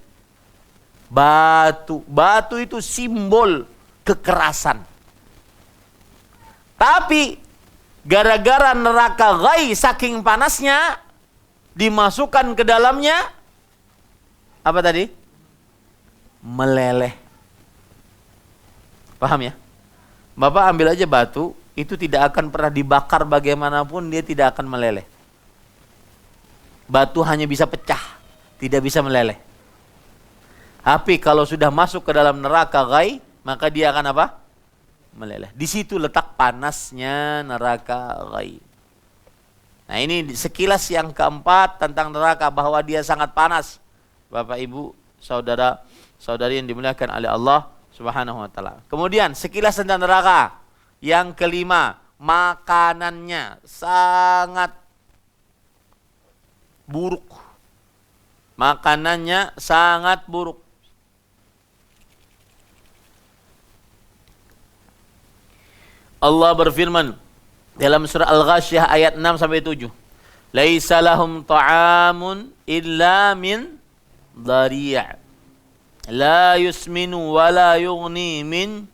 batu. Batu itu simbol kekerasan. Tapi gara-gara neraka ghai saking panasnya, dimasukkan ke dalamnya apa tadi? Meleleh. Paham ya? Bapak ambil aja batu, itu tidak akan pernah dibakar bagaimanapun, dia tidak akan meleleh. Batu hanya bisa pecah, tidak bisa meleleh. Tapi kalau sudah masuk ke dalam neraka ghai, maka dia akan apa? Meleleh. Di situ letak panasnya neraka ghai. Nah, ini sekilas yang keempat tentang neraka, bahwa dia sangat panas. Bapak Ibu, saudara-saudari yang dimuliakan oleh Allah Subhanahu wa taala. Kemudian sekilas tentang neraka. Yang kelima, makanannya sangat buruk. Makanannya sangat buruk. Allah berfirman dalam surah Al-Ghasyiyah ayat 6 sampai 7. Laisa lahum ta'amun illa min dhari'. La yusminu wa la yughni min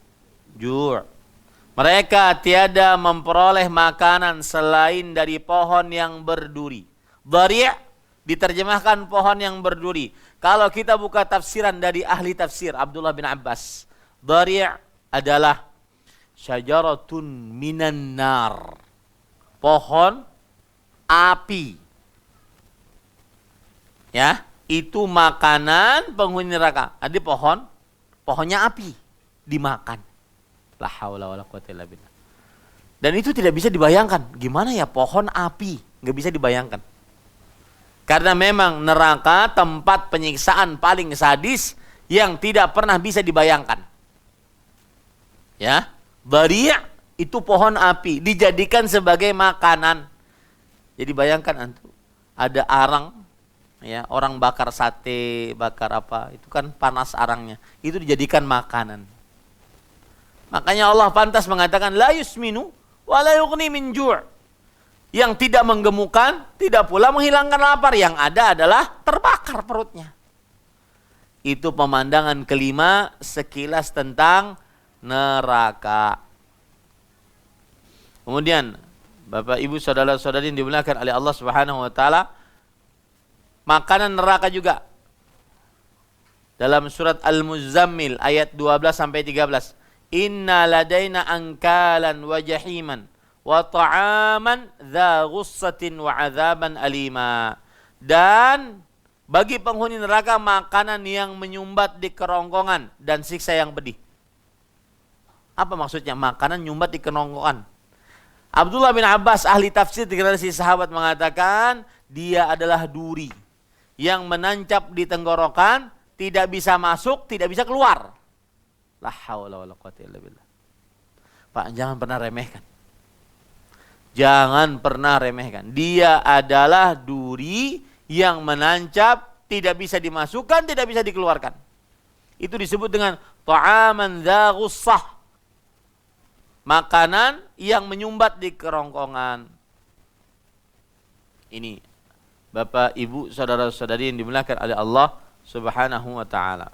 ju'. Mereka tiada memperoleh makanan selain dari pohon yang berduri. Dhari' diterjemahkan pohon yang berduri. Kalau kita buka tafsiran dari ahli tafsir Abdullah bin Abbas, dhari' adalah syajaratun minan nar, pohon api. Ya, itu makanan penghuni neraka. Ada pohonnya api, dimakan. La haula wala quwwata illa billah. Dan itu tidak bisa dibayangkan. Gimana ya pohon api? Nggak bisa dibayangkan. Karena memang neraka tempat penyiksaan paling sadis yang tidak pernah bisa dibayangkan. Ya, dhari' itu pohon api dijadikan sebagai makanan. Jadi bayangkan antum, ada arang Ya, orang bakar sate, bakar apa, itu kan panas arangnya. Itu dijadikan makanan. Makanya Allah pantas mengatakan la yusminu wa la yughni min ju'. Yang tidak menggemukkan, tidak pula menghilangkan lapar, yang ada adalah terbakar perutnya. Itu pemandangan kelima sekilas tentang neraka. Kemudian Bapak Ibu saudara-saudari yang dimuliakan oleh Allah Subhanahu wa taala, makanan neraka juga. Dalam surat Al-Muzammil ayat 12 sampai 13. Inna ladaina ankalan wa jahiman wa ta'aman dza ghussatin wa 'adzaban alima. Dan bagi penghuni neraka makanan yang menyumbat di kerongkongan dan siksa yang pedih. Apa maksudnya makanan nyumbat di kerongkongan? Abdullah bin Abbas ahli tafsir generasi sahabat mengatakan dia adalah duri yang menancap di tenggorokan, tidak bisa masuk, tidak bisa keluar. La haula wala quwwata illa billah. Pak, jangan pernah remehkan. Jangan pernah remehkan. Dia adalah duri yang menancap, tidak bisa dimasukkan, tidak bisa dikeluarkan. Itu disebut dengan ta'aman dza ghussah. Makanan yang menyumbat di kerongkongan. Ini Bapak, Ibu, saudara-saudari yang dimuliakan oleh Allah Subhanahu wa taala.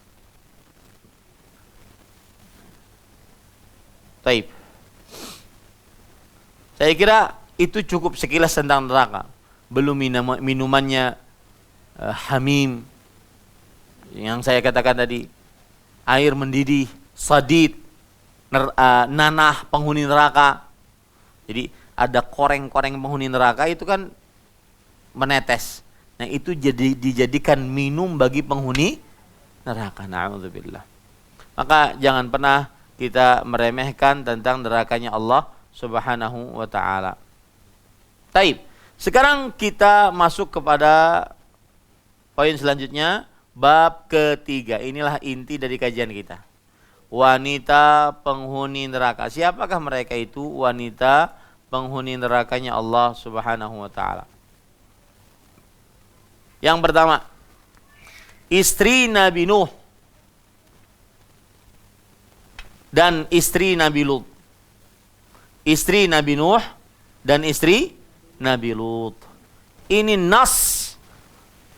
Baik. Saya kira itu cukup sekilas tentang neraka. Belum minumannya hamim. Yang saya katakan tadi, air mendidih, sadid, nanah penghuni neraka. Jadi ada koreng-koreng penghuni neraka itu kan menetes. Nah, itu dijadikan minum bagi penghuni neraka. Na'udzubillah. Maka jangan pernah kita meremehkan tentang nerakanya Allah Subhanahu wa taala. Taib. Sekarang kita masuk kepada poin selanjutnya, bab ketiga. Inilah inti dari kajian kita. Wanita penghuni neraka. Siapakah mereka itu? Wanita penghuni nerakanya Allah Subhanahu wa taala. Yang pertama, istri Nabi Nuh dan istri Nabi Lut. Istri Nabi Nuh dan istri Nabi Lut. Ini nas,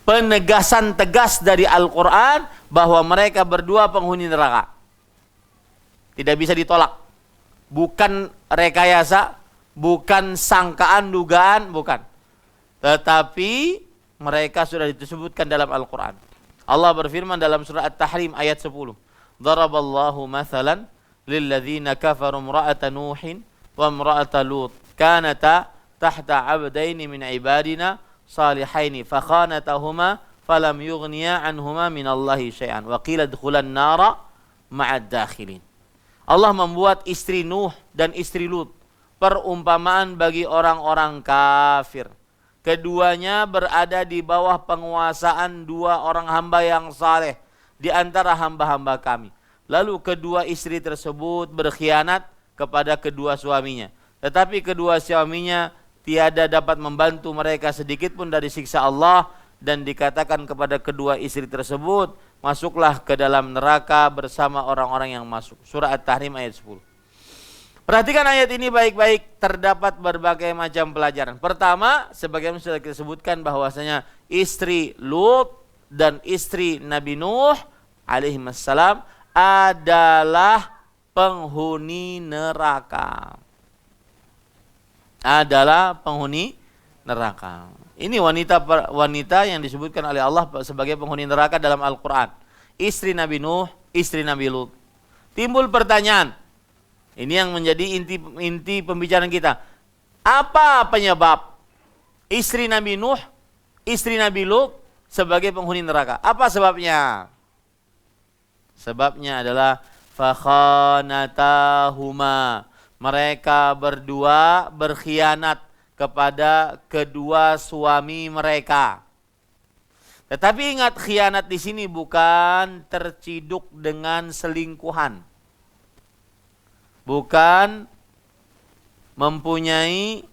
penegasan tegas dari Al-Quran bahwa mereka berdua penghuni neraka. Tidak bisa ditolak. Bukan rekayasa, bukan sangkaan, dugaan, bukan. Tetapi mereka sudah disebutkan dalam Al-Quran. Allah berfirman dalam surah At-Tahrim ayat 10. Daraballahu mathalan lilladzina kafaru imra'ata Nuhin wa imra'ata Lut. Kanata tahta abdaini min ibadina salihaini fakhanatahuma falam yughniya anhuma minallahi syai'an wa qila dkhulan nara ma'ad dakhilin. Allah membuat istri Nuh dan istri Lut perumpamaan bagi orang-orang kafir. Keduanya berada di bawah penguasaan dua orang hamba yang saleh di antara hamba-hamba kami. Lalu kedua istri tersebut berkhianat kepada kedua suaminya. Tetapi kedua suaminya tiada dapat membantu mereka sedikit pun dari siksa Allah, dan dikatakan kepada kedua istri tersebut, masuklah ke dalam neraka bersama orang-orang yang masuk. Surah At-Tahrim ayat 10. Perhatikan ayat ini baik-baik, terdapat berbagai macam pelajaran. Pertama, sebagaimana sudah kita sebutkan bahwasanya istri Lut dan istri Nabi Nuh alaihissalam adalah penghuni neraka. Adalah penghuni neraka. Ini wanita yang disebutkan oleh Allah sebagai penghuni neraka dalam Al-Quran. Istri Nabi Nuh, istri Nabi Lut. Timbul pertanyaan. Ini yang menjadi inti pembicaraan kita. Apa penyebab istri Nabi Nuh, istri Nabi Lut sebagai penghuni neraka? Apa sebabnya? Sebabnya adalah fakhanatahuma. Mereka berdua berkhianat kepada kedua suami mereka. Tetapi ingat, khianat di sini bukan terciduk dengan selingkuhan. Bukan mempunyai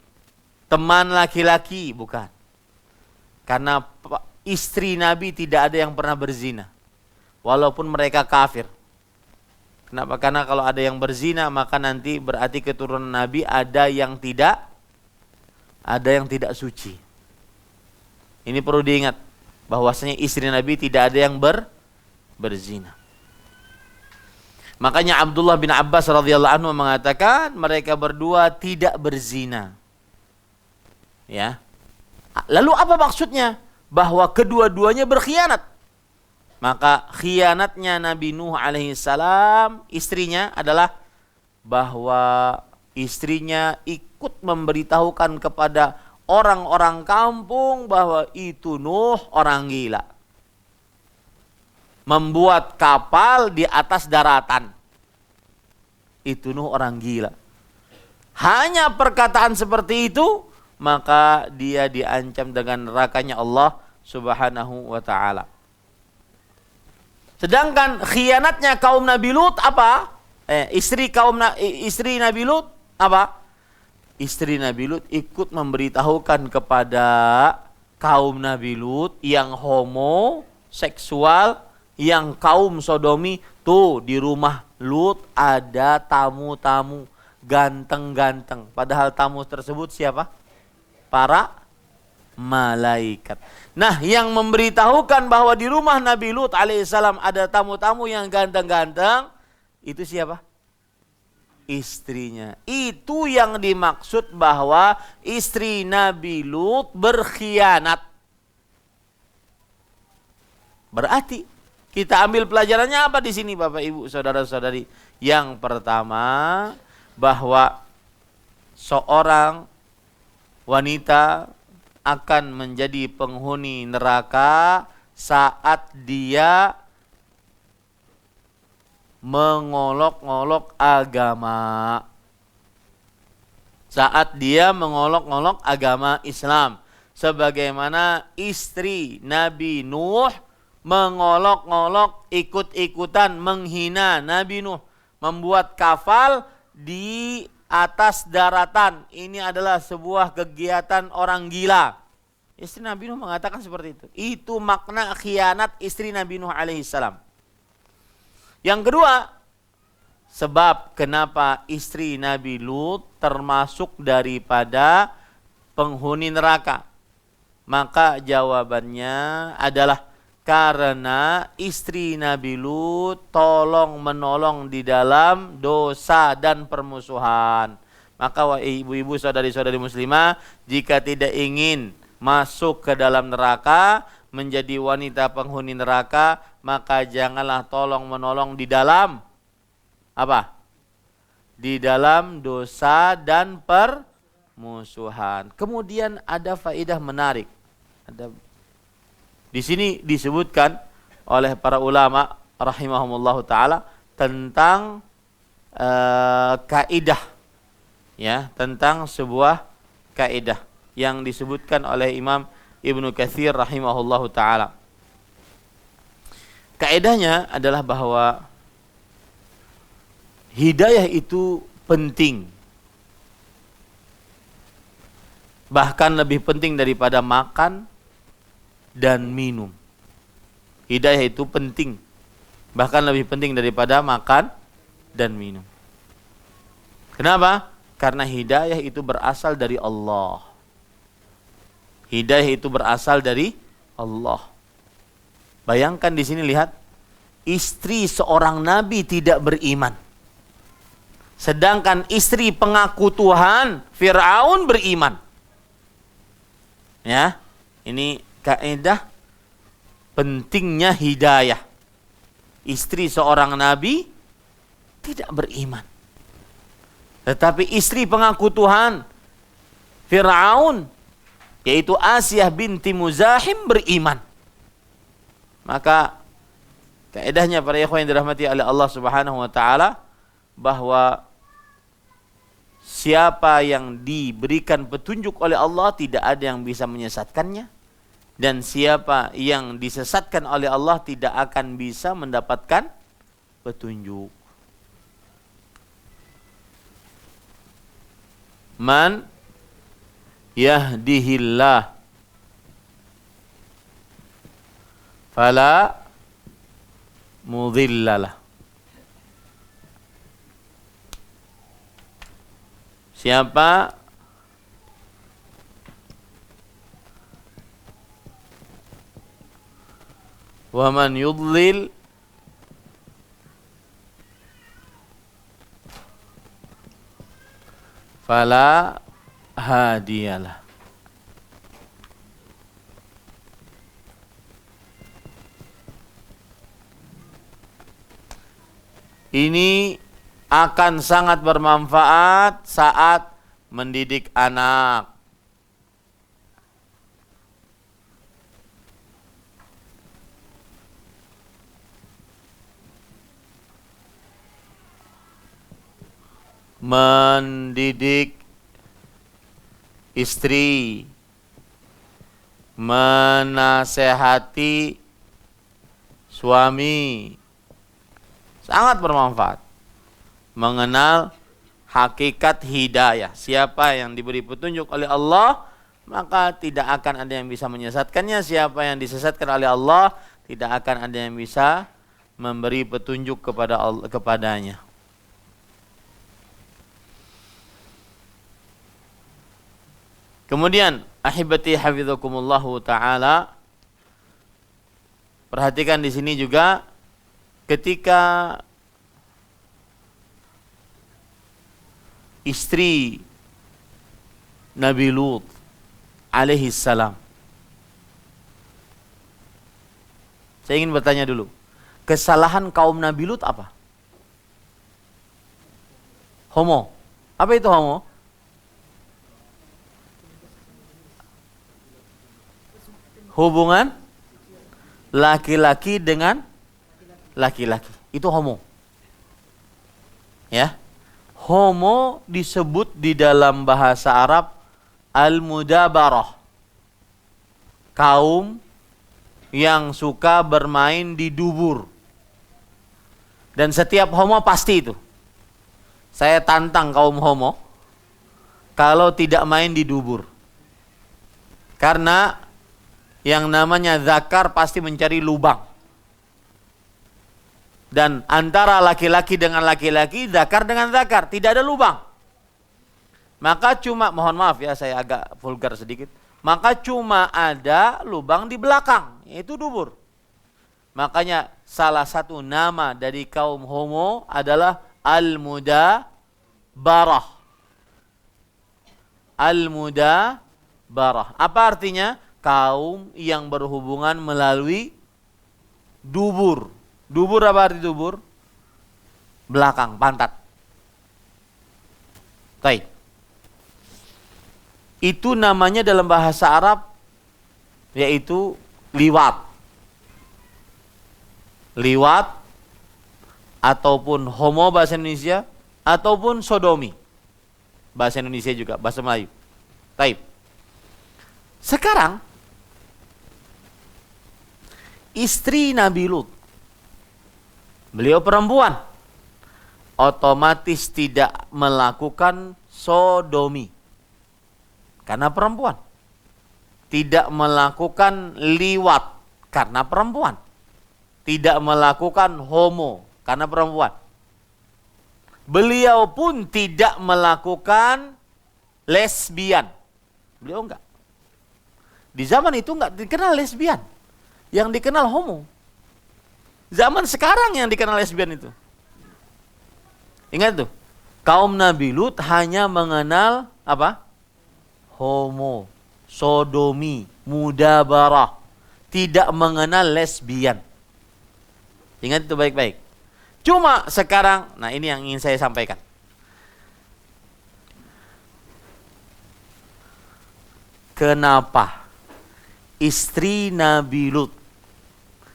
teman laki-laki, bukan. Karena istri Nabi tidak ada yang pernah berzina, walaupun mereka kafir. Kenapa? Karena kalau ada yang berzina, maka nanti berarti keturunan Nabi ada yang tidak suci. Ini perlu diingat, bahwasanya istri Nabi tidak ada yang berzina. Makanya Abdullah bin Abbas radhiyallahu anhu mengatakan mereka berdua tidak berzina. Ya. Lalu apa maksudnya? Bahwa kedua-duanya berkhianat. Maka khianatnya Nabi Nuh alaihissalam, istrinya adalah bahwa istrinya ikut memberitahukan kepada orang-orang kampung bahwa itu Nuh orang gila. Membuat kapal di atas daratan. Itu Nuh orang gila. Hanya perkataan seperti itu, maka dia diancam dengan nerakanya Allah Subhanahu wa ta'ala. Sedangkan khianatnya kaum Nabi Lut apa? Istri Nabi Lut apa? Istri Nabi Lut ikut memberitahukan kepada kaum Nabi Lut yang homoseksual, yang kaum sodomi, tuh di rumah Lut ada tamu-tamu ganteng-ganteng. Padahal tamu tersebut siapa? Para malaikat. Nah, yang memberitahukan bahwa di rumah Nabi Lut alaihissalam ada tamu-tamu yang ganteng-ganteng, itu siapa? Istrinya. Itu yang dimaksud bahwa istri Nabi Lut berkhianat. Berarti kita ambil pelajarannya apa di sini, Bapak Ibu, saudara-saudari? Yang pertama, bahwa seorang wanita akan menjadi penghuni neraka saat dia mengolok-olok agama. Saat dia mengolok-olok agama Islam. Sebagaimana istri Nabi Nuh mengolok-olok, ikut-ikutan menghina Nabi Nuh. Membuat kapal di atas daratan. Ini adalah sebuah kegiatan orang gila. Istri Nabi Nuh mengatakan seperti itu. Itu makna khianat istri Nabi Nuh alaihissalam. Yang kedua, sebab kenapa istri Nabi Lut termasuk daripada penghuni neraka. Maka jawabannya adalah karena istri Nabi Lut tolong menolong di dalam dosa dan permusuhan. Maka ibu-ibu, saudari-saudari muslimah, jika tidak ingin masuk ke dalam neraka, menjadi wanita penghuni neraka, maka janganlah tolong menolong di dalam apa? Di dalam dosa dan permusuhan. Kemudian ada faedah menarik. Di sini disebutkan oleh para ulama rahimahumullah taala tentang kaidah, ya, tentang sebuah kaidah yang disebutkan oleh Imam Ibnu Katsir rahimahullah taala. Kaidahnya adalah bahwa hidayah itu penting, bahkan lebih penting daripada makan dan minum. Hidayah itu penting, bahkan lebih penting daripada makan dan minum. Kenapa? Karena hidayah itu berasal dari Allah. Hidayah itu berasal dari Allah. Bayangkan di sini, lihat, istri seorang nabi tidak beriman. Sedangkan istri pengaku Tuhan, Fir'aun, beriman. Ya, ini kaidah pentingnya hidayah. Istri seorang nabi tidak beriman. Tetapi istri pengaku Tuhan, Fir'aun, yaitu Asyah binti Muzahim, beriman. Maka kaidahnya para ikhwan yang dirahmati oleh Allah Subhanahu wa taala, bahwa siapa yang diberikan petunjuk oleh Allah tidak ada yang bisa menyesatkannya, dan siapa yang disesatkan oleh Allah tidak akan bisa mendapatkan petunjuk. Man yahdihillah fala mudhillalah. Siapa wa man yudlil fala hadiyalah. Ini akan sangat bermanfaat saat mendidik anak. Mendidik istri, menasehati suami, sangat bermanfaat. Mengenal hakikat hidayah. Siapa yang diberi petunjuk oleh Allah, maka tidak akan ada yang bisa menyesatkannya. Siapa yang disesatkan oleh Allah, tidak akan ada yang bisa memberi petunjuk kepada Allah, kepadanya. Kemudian, ahibati hafizakumullahu ta'ala, perhatikan di sini juga ketika istri Nabi Lut alaihi salam. Saya ingin bertanya dulu, kesalahan kaum Nabi Lut apa? Homo. Apa itu homo? Hubungan laki-laki dengan laki-laki. Itu homo. Ya. Homo disebut di dalam bahasa Arab al-mudabarah. Kaum yang suka bermain di dubur. Dan setiap homo pasti itu. Saya tantang kaum homo kalau tidak main di dubur. Karena yang namanya zakar pasti mencari lubang. Dan antara laki-laki dengan laki-laki, zakar dengan zakar, tidak ada lubang. Maka cuma, mohon maaf ya saya agak vulgar sedikit, maka cuma ada lubang di belakang, yaitu dubur. Makanya salah satu nama dari kaum homo adalah al-mudabarah. Al-mudabarah. Apa artinya? Kaum yang berhubungan melalui dubur. Dubur apa arti dubur? Belakang, pantat. Baik. Itu namanya dalam bahasa Arab yaitu liwat. Liwat ataupun homo bahasa Indonesia ataupun sodomi. Bahasa Indonesia juga, bahasa Melayu. Baik. Sekarang istri Nabi Lut, beliau perempuan, otomatis tidak melakukan sodomi karena perempuan. Tidak melakukan liwat karena perempuan. Tidak melakukan homo karena perempuan. Beliau pun tidak melakukan lesbian. Beliau enggak. Di zaman itu enggak dikenal lesbian. Yang dikenal homo. Zaman sekarang yang dikenal lesbian itu. Ingat tuh, kaum Nabi Lut hanya mengenal apa? Homo, sodomi, mudabarah. Tidak mengenal lesbian. Ingat itu baik-baik. Cuma sekarang, nah ini yang ingin saya sampaikan. Kenapa istri Nabi Lut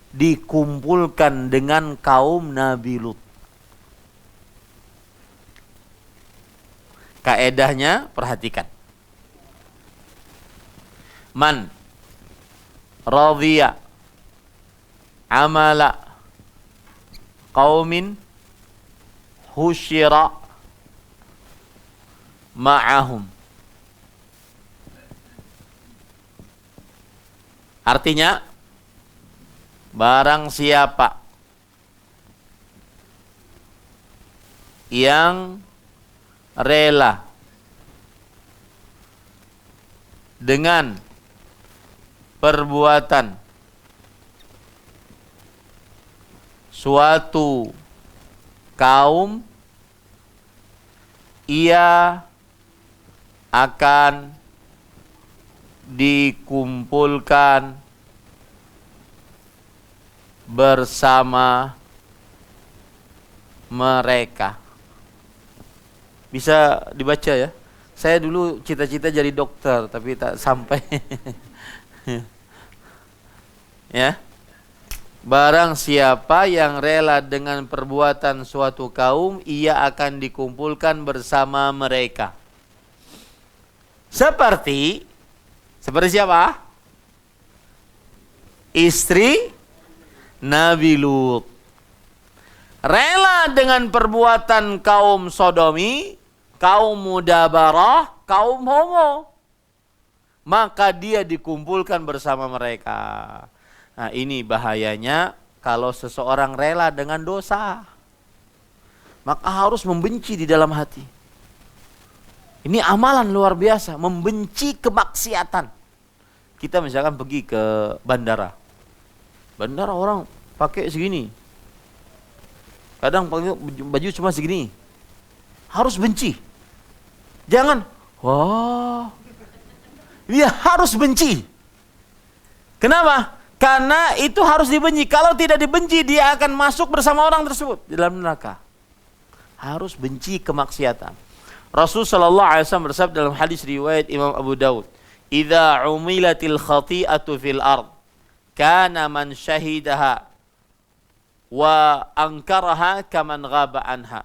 dikumpulkan dengan kaum Nabi Lut? Kaedahnya perhatikan. Man radhiya amala qaumin husyira ma'ahum. Artinya Barang siapa yang rela dengan perbuatan suatu kaum, ia akan dikumpulkan bersama mereka. Bisa dibaca ya. Saya dulu cita-cita jadi dokter tapi tak sampai. Ya. Barang siapa yang rela dengan perbuatan suatu kaum, ia akan dikumpulkan bersama mereka. Seperti siapa? Istri Nabi Lut. Rela dengan perbuatan kaum sodomi, kaum mudabarah, kaum homo. Maka dia dikumpulkan bersama mereka. Nah, ini bahayanya kalau seseorang rela dengan dosa. Maka harus membenci di dalam hati. Ini amalan luar biasa, membenci kemaksiatan. Kita misalkan pergi ke bandara. Bandara orang pakai segini. Kadang pakai baju cuma segini. Harus benci. Jangan, wah. Dia harus benci. Kenapa? Karena itu harus dibenci. Kalau tidak dibenci, dia akan masuk bersama orang tersebut di dalam neraka. Harus benci kemaksiatan. Rasul sallallahu alaihi wasallam bersabda dalam hadis riwayat Imam Abu Daud, "Idza umilatil khati'atu fil ard, kana man syahidaha wa ankaraha kaman ghaba anha,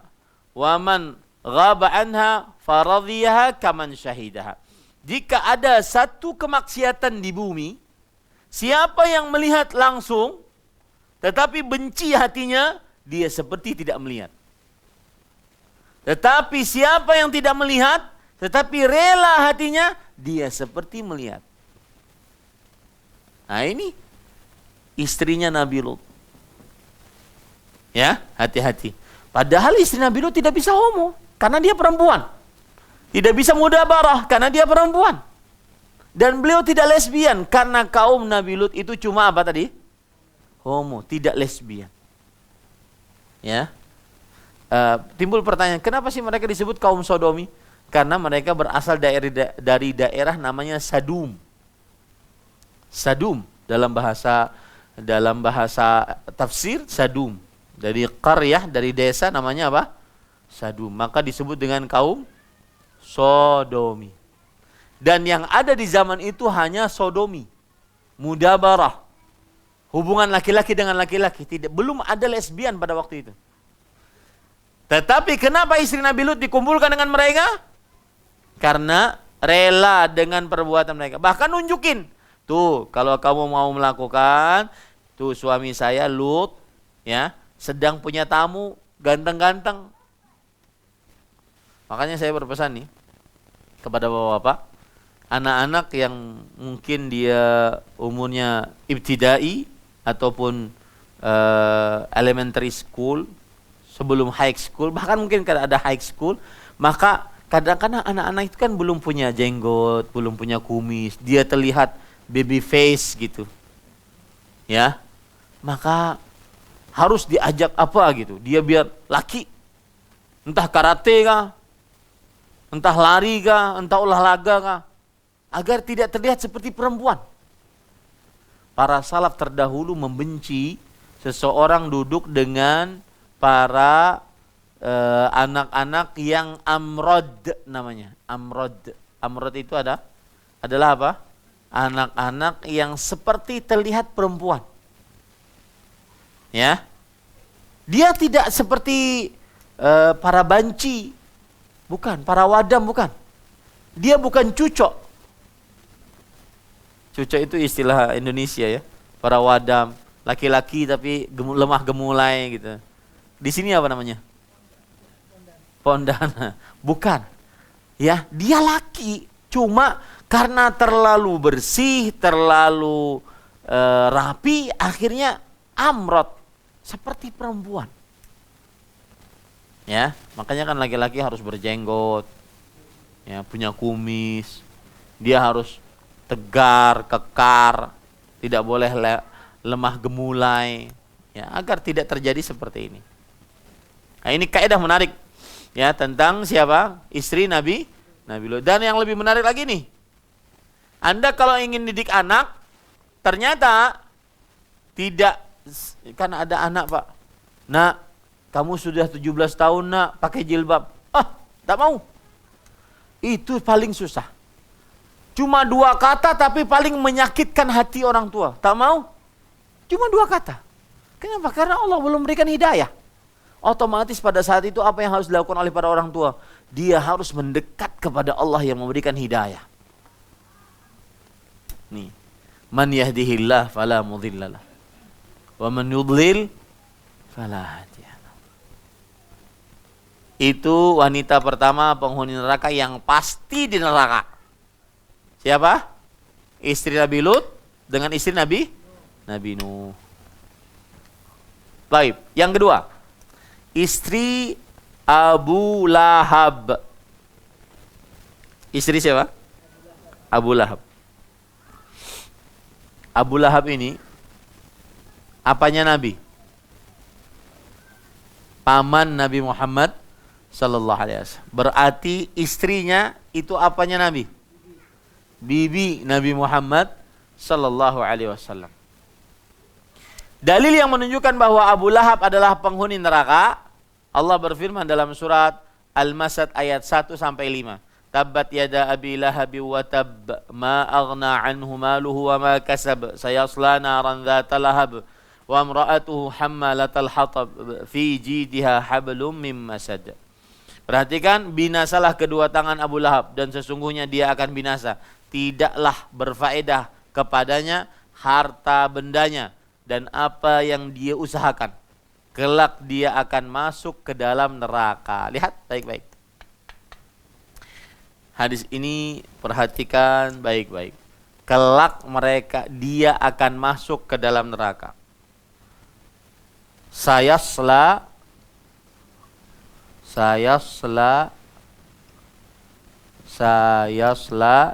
wa man ghaba anha faradhiyaha kaman syahidaha." Jika ada satu kemaksiatan di bumi, siapa yang melihat langsung tetapi benci hatinya, dia seperti tidak melihat. Tetapi siapa yang tidak melihat tetapi rela hatinya, dia seperti melihat. Nah, ini istrinya Nabi Lut. Ya, hati-hati. Padahal istri Nabi Lut tidak bisa homo karena dia perempuan. Tidak bisa mudabarah karena dia perempuan. Dan beliau tidak lesbian karena kaum Nabi Lut itu cuma apa tadi? Homo, tidak lesbian. Ya. Timbul pertanyaan, kenapa sih mereka disebut kaum sodomi? Karena mereka berasal dari daerah namanya Sadum. Sadum dalam bahasa tafsir Sadum. Dari qaryah, dari desa namanya apa? Sadum. Maka disebut dengan kaum sodomi. Dan yang ada di zaman itu hanya sodomi, mudabarah, hubungan laki-laki dengan laki-laki. Belum ada lesbian pada waktu itu. Tetapi kenapa istri Nabi Lut dikumpulkan dengan mereka? Karena rela dengan perbuatan mereka. Bahkan nunjukin, tuh kalau kamu mau melakukan, tuh suami saya Lut, ya, sedang punya tamu ganteng-ganteng. Makanya saya berpesan nih kepada bapak-bapak, anak-anak yang mungkin dia umurnya ibtidai ataupun elementary school, sebelum high school, bahkan mungkin kalau ada high school, maka kadang-kadang anak-anak itu kan belum punya jenggot, belum punya kumis, dia terlihat baby face gitu. Ya. Maka harus diajak apa gitu, dia biar laki. Entah karate kah, entah lari kah, entah olahraga kah, agar tidak terlihat seperti perempuan. Para salaf terdahulu membenci seseorang duduk dengan para anak-anak yang amrod namanya. Amrod itu adalah apa? Anak-anak yang seperti terlihat perempuan. Ya. Dia tidak seperti para banci. Bukan, para wadam bukan. Dia bukan cucok. Cucok itu istilah Indonesia ya. Para wadam, laki-laki tapi lemah gemulai gitu. Di sini apa namanya? Pondana. Bukan. Ya, dia laki. Cuma karena terlalu bersih, terlalu rapi, akhirnya amrot, seperti perempuan. Ya, makanya kan laki-laki harus berjenggot, ya, punya kumis, dia harus tegar, kekar, tidak boleh lemah gemulai, ya, agar tidak terjadi seperti ini. Nah, ini kaidah menarik, ya, tentang siapa? Istri Nabi Lut. Dan yang lebih menarik lagi nih, Anda kalau ingin didik anak, ternyata tidak, kan ada anak, Pak. Nak, kamu sudah 17 tahun, nak, pakai jilbab. Tak mau. Itu paling susah. Cuma 2 kata tapi paling menyakitkan hati orang tua. Tak mau. Cuma 2 kata. Kenapa? Karena Allah belum berikan hidayah. Otomatis pada saat itu apa yang harus dilakukan oleh para orang tua? Dia harus mendekat kepada Allah yang memberikan hidayah. Nih. Man yahdihillah fala mudhillalah. Wa man yudlil fala hadiyalah. Itu wanita pertama penghuni neraka yang pasti di neraka. Siapa? Istri Nabi Lut dengan istri Nabi Nuh. Baik, yang kedua, istri Abu Lahab. Istri siapa? Abu Lahab. Abu Lahab ini apanya Nabi? Paman Nabi Muhammad sallallahu alaihi wasallam. Berarti istrinya itu apanya Nabi? Bibi Nabi Muhammad sallallahu alaihi wasallam. Dalil yang menunjukkan bahwa Abu Lahab adalah penghuni neraka, Allah berfirman dalam surat Al-Masad ayat 1 sampai 5. Tabbat yada abi lahabi wa tab ma aghna anhu maluhu wa ma kasab sayasla naran dzata lahab wa imra'atuhu hammalatal hatab fi jidha hablum mim masad. Perhatikan, binasalah kedua tangan Abu Lahab dan sesungguhnya dia akan binasa. Tidaklah berfaedah kepadanya harta bendanya dan apa yang dia usahakan. Kelak dia akan masuk ke dalam neraka. Lihat baik-baik. Hadis ini perhatikan baik-baik. Kelak dia akan masuk ke dalam neraka. Sayasla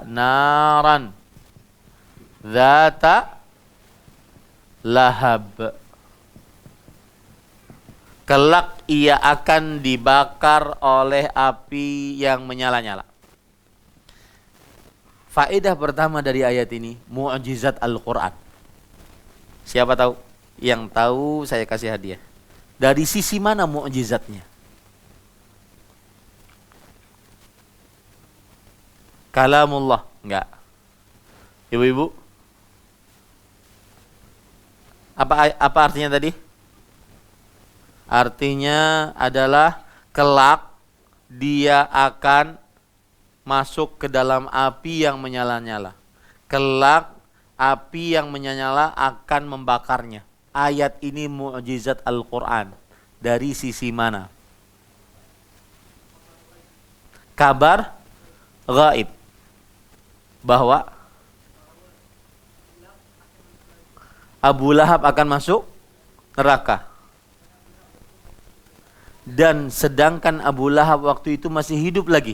naran dzata lahab. Kelak ia akan dibakar oleh api yang menyala-nyala. Faedah pertama dari ayat ini, mu'jizat Al-Quran. Siapa tahu? Yang tahu saya kasih hadiah. Dari sisi mana mu'jizatnya? Kalamullah, enggak. Ibu-ibu, apa artinya tadi? Artinya adalah kelak dia akan masuk ke dalam api yang menyala-nyala. Kelak api yang menyala-nyala akan membakarnya. Ayat ini mukjizat Al-Quran. Dari sisi mana? Kabar gaib. Bahwa Abu Lahab akan masuk neraka. Dan sedangkan Abu Lahab waktu itu masih hidup lagi.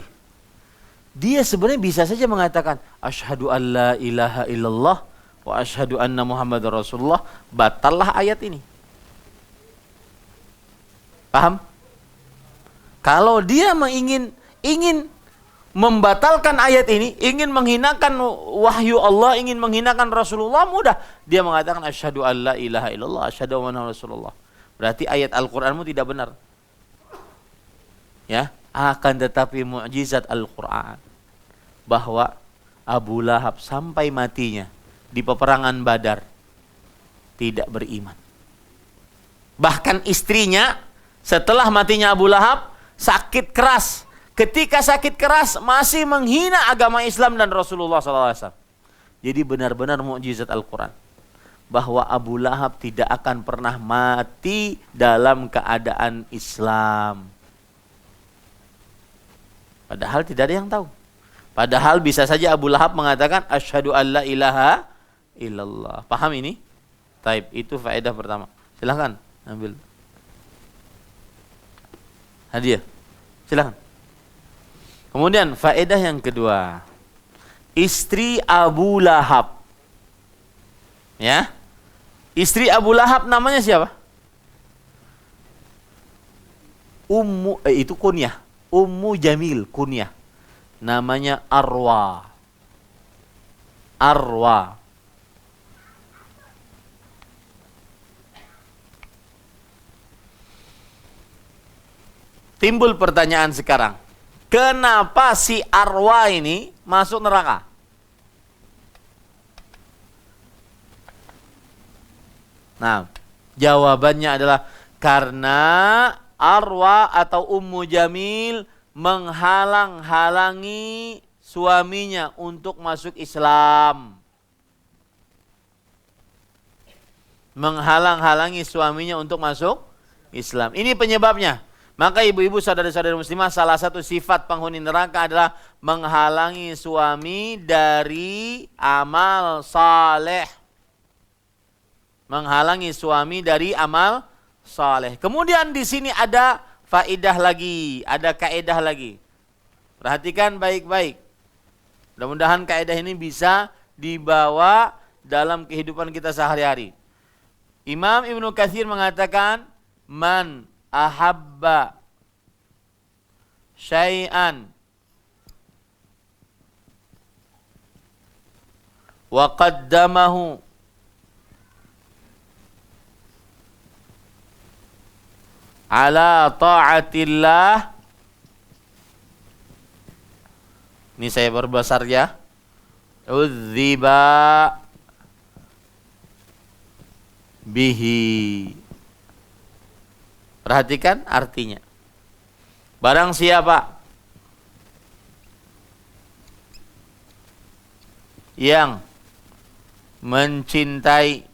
Dia sebenarnya bisa saja mengatakan asyhadu an la ilaha illallah wa asyhadu anna Muhammadar Rasulullah. Batallah ayat ini. Paham? Kalau dia ingin membatalkan ayat ini, ingin menghinakan wahyu Allah, ingin menghinakan Rasulullah, mudah. Dia mengatakan asyhadu an la ilaha illallah, asyhadu anna Rasulullah. Berarti ayat Al-Qur'anmu tidak benar. Ya, akan tetapi mukjizat Al-Qur'an bahwa Abu Lahab sampai matinya di peperangan Badar tidak beriman. Bahkan istrinya setelah matinya Abu Lahab sakit keras. Ketika sakit keras masih menghina agama Islam dan Rasulullah SAW. Jadi benar-benar mukjizat Al-Quran. Bahwa Abu Lahab tidak akan pernah mati dalam keadaan Islam. Padahal tidak ada yang tahu. Padahal bisa saja Abu Lahab mengatakan asyhadu an la ilaha illallah. Paham ini? Taib, itu faedah pertama. Silahkan ambil hadiah. Silahkan. Kemudian faedah yang kedua, istri Abu Lahab. Ya, istri Abu Lahab namanya siapa? Itu kunyah. Ummu Jamil kunyah. Namanya Arwa. Arwa. Timbul pertanyaan sekarang. Kenapa si Arwa ini masuk neraka? Nah, jawabannya adalah karena Arwa atau Ummu Jamil menghalang-halangi suaminya untuk masuk Islam. Menghalang-halangi suaminya untuk masuk Islam. Ini penyebabnya. Maka ibu-ibu saudara-saudara muslimah, salah satu sifat penghuni neraka adalah menghalangi suami dari amal saleh. Menghalangi suami dari amal saleh. Kemudian di sini ada faedah lagi, ada kaedah lagi. Perhatikan baik-baik. Mudah-mudahan kaedah ini bisa dibawa dalam kehidupan kita sehari-hari. Imam Ibnu Katsir mengatakan, man ahabba syai'an wa qaddamahu ala ta'atillah. Ini saya berbasar ya. Udziba bihi. Perhatikan artinya. Barang siapa yang mencintai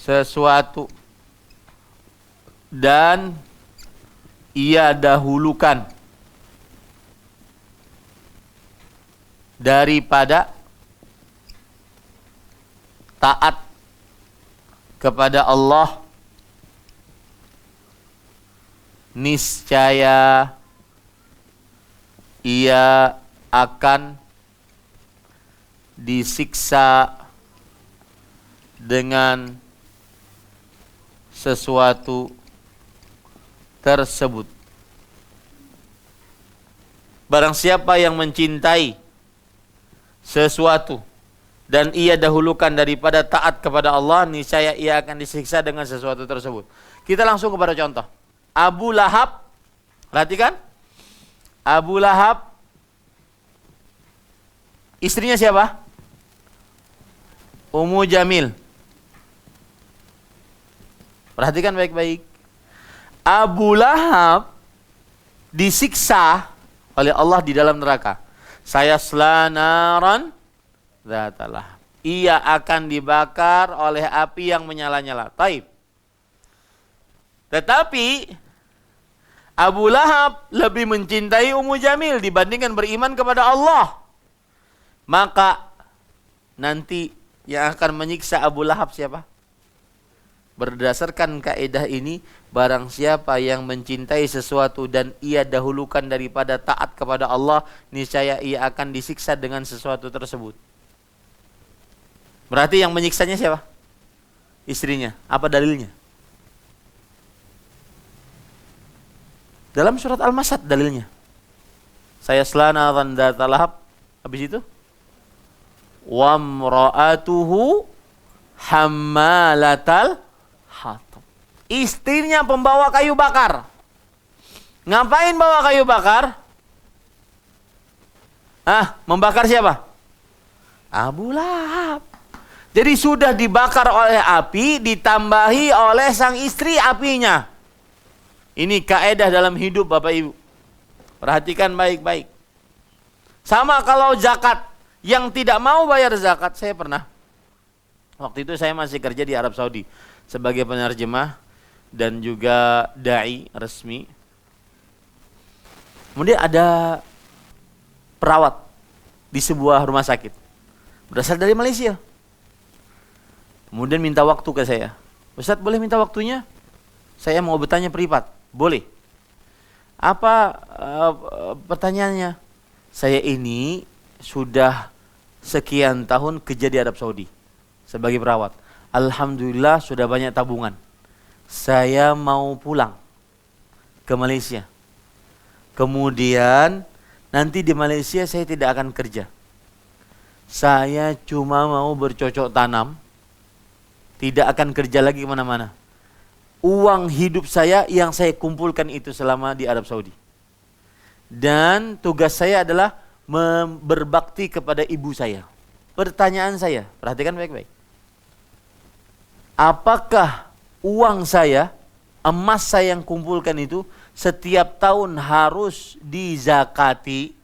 sesuatu dan ia dahulukan daripada taat kepada Allah, niscaya ia akan disiksa dengan sesuatu tersebut. Barang siapa yang mencintai sesuatu dan ia dahulukan daripada taat kepada Allah, niscaya ia akan disiksa dengan sesuatu tersebut. Kita langsung kepada contoh. Abu Lahab, perhatikan. Abu Lahab, istrinya siapa? Ummu Jamil. Perhatikan baik-baik. Abu Lahab disiksa oleh Allah di dalam neraka. Sayasla naran dzatalah. Ia akan dibakar oleh api yang menyala-nyala. Taib. Tetapi Abu Lahab lebih mencintai Ummu Jamil dibandingkan beriman kepada Allah. Maka nanti yang akan menyiksa Abu Lahab siapa? Berdasarkan kaidah ini, barang siapa yang mencintai sesuatu dan ia dahulukan daripada taat kepada Allah, niscaya ia akan disiksa dengan sesuatu tersebut. Berarti yang menyiksanya siapa? Istrinya. Apa dalilnya? Dalam surat Al-Masad dalilnya. Sayasla naran dzata lahab. Habis itu wa imra'atuhu hammalatal hatab. Istrinya pembawa kayu bakar. Ngapain bawa kayu bakar? Membakar siapa? Abu Lahab. Jadi sudah dibakar oleh api, ditambahi oleh sang istri apinya. Ini kaedah dalam hidup Bapak Ibu. Perhatikan baik-baik. Sama kalau zakat, yang tidak mau bayar zakat, saya pernah. Waktu itu saya masih kerja di Arab Saudi sebagai penerjemah dan juga dai resmi. Kemudian ada perawat di sebuah rumah sakit. Berasal dari Malaysia. Kemudian minta waktu ke saya. Ustaz, boleh minta waktunya? Saya mau bertanya privat. Boleh. Apa pertanyaannya? Saya ini sudah sekian tahun kerja di Arab Saudi sebagai perawat. Alhamdulillah sudah banyak tabungan. Saya mau pulang ke Malaysia. Kemudian nanti di Malaysia saya tidak akan kerja. Saya cuma mau bercocok tanam. Tidak akan kerja lagi kemana-mana. Uang hidup saya yang saya kumpulkan itu selama di Arab Saudi. Dan tugas saya adalah berbakti kepada ibu saya. Pertanyaan saya, perhatikan baik-baik. Apakah uang saya, emas saya yang kumpulkan itu setiap tahun harus dizakati?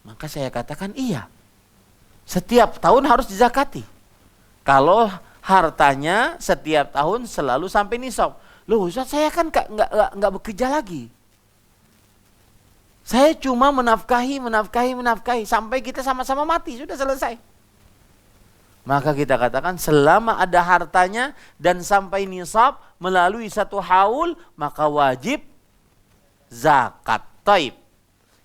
Maka saya katakan iya. Setiap tahun harus dizakati. Kalau hartanya setiap tahun selalu sampai nisab. Loh Ustaz, saya kan nggak bekerja lagi. Saya cuma menafkahi sampai kita sama-sama mati, sudah selesai. Maka kita katakan selama ada hartanya dan sampai nisab melalui satu haul, maka wajib zakat. Taib.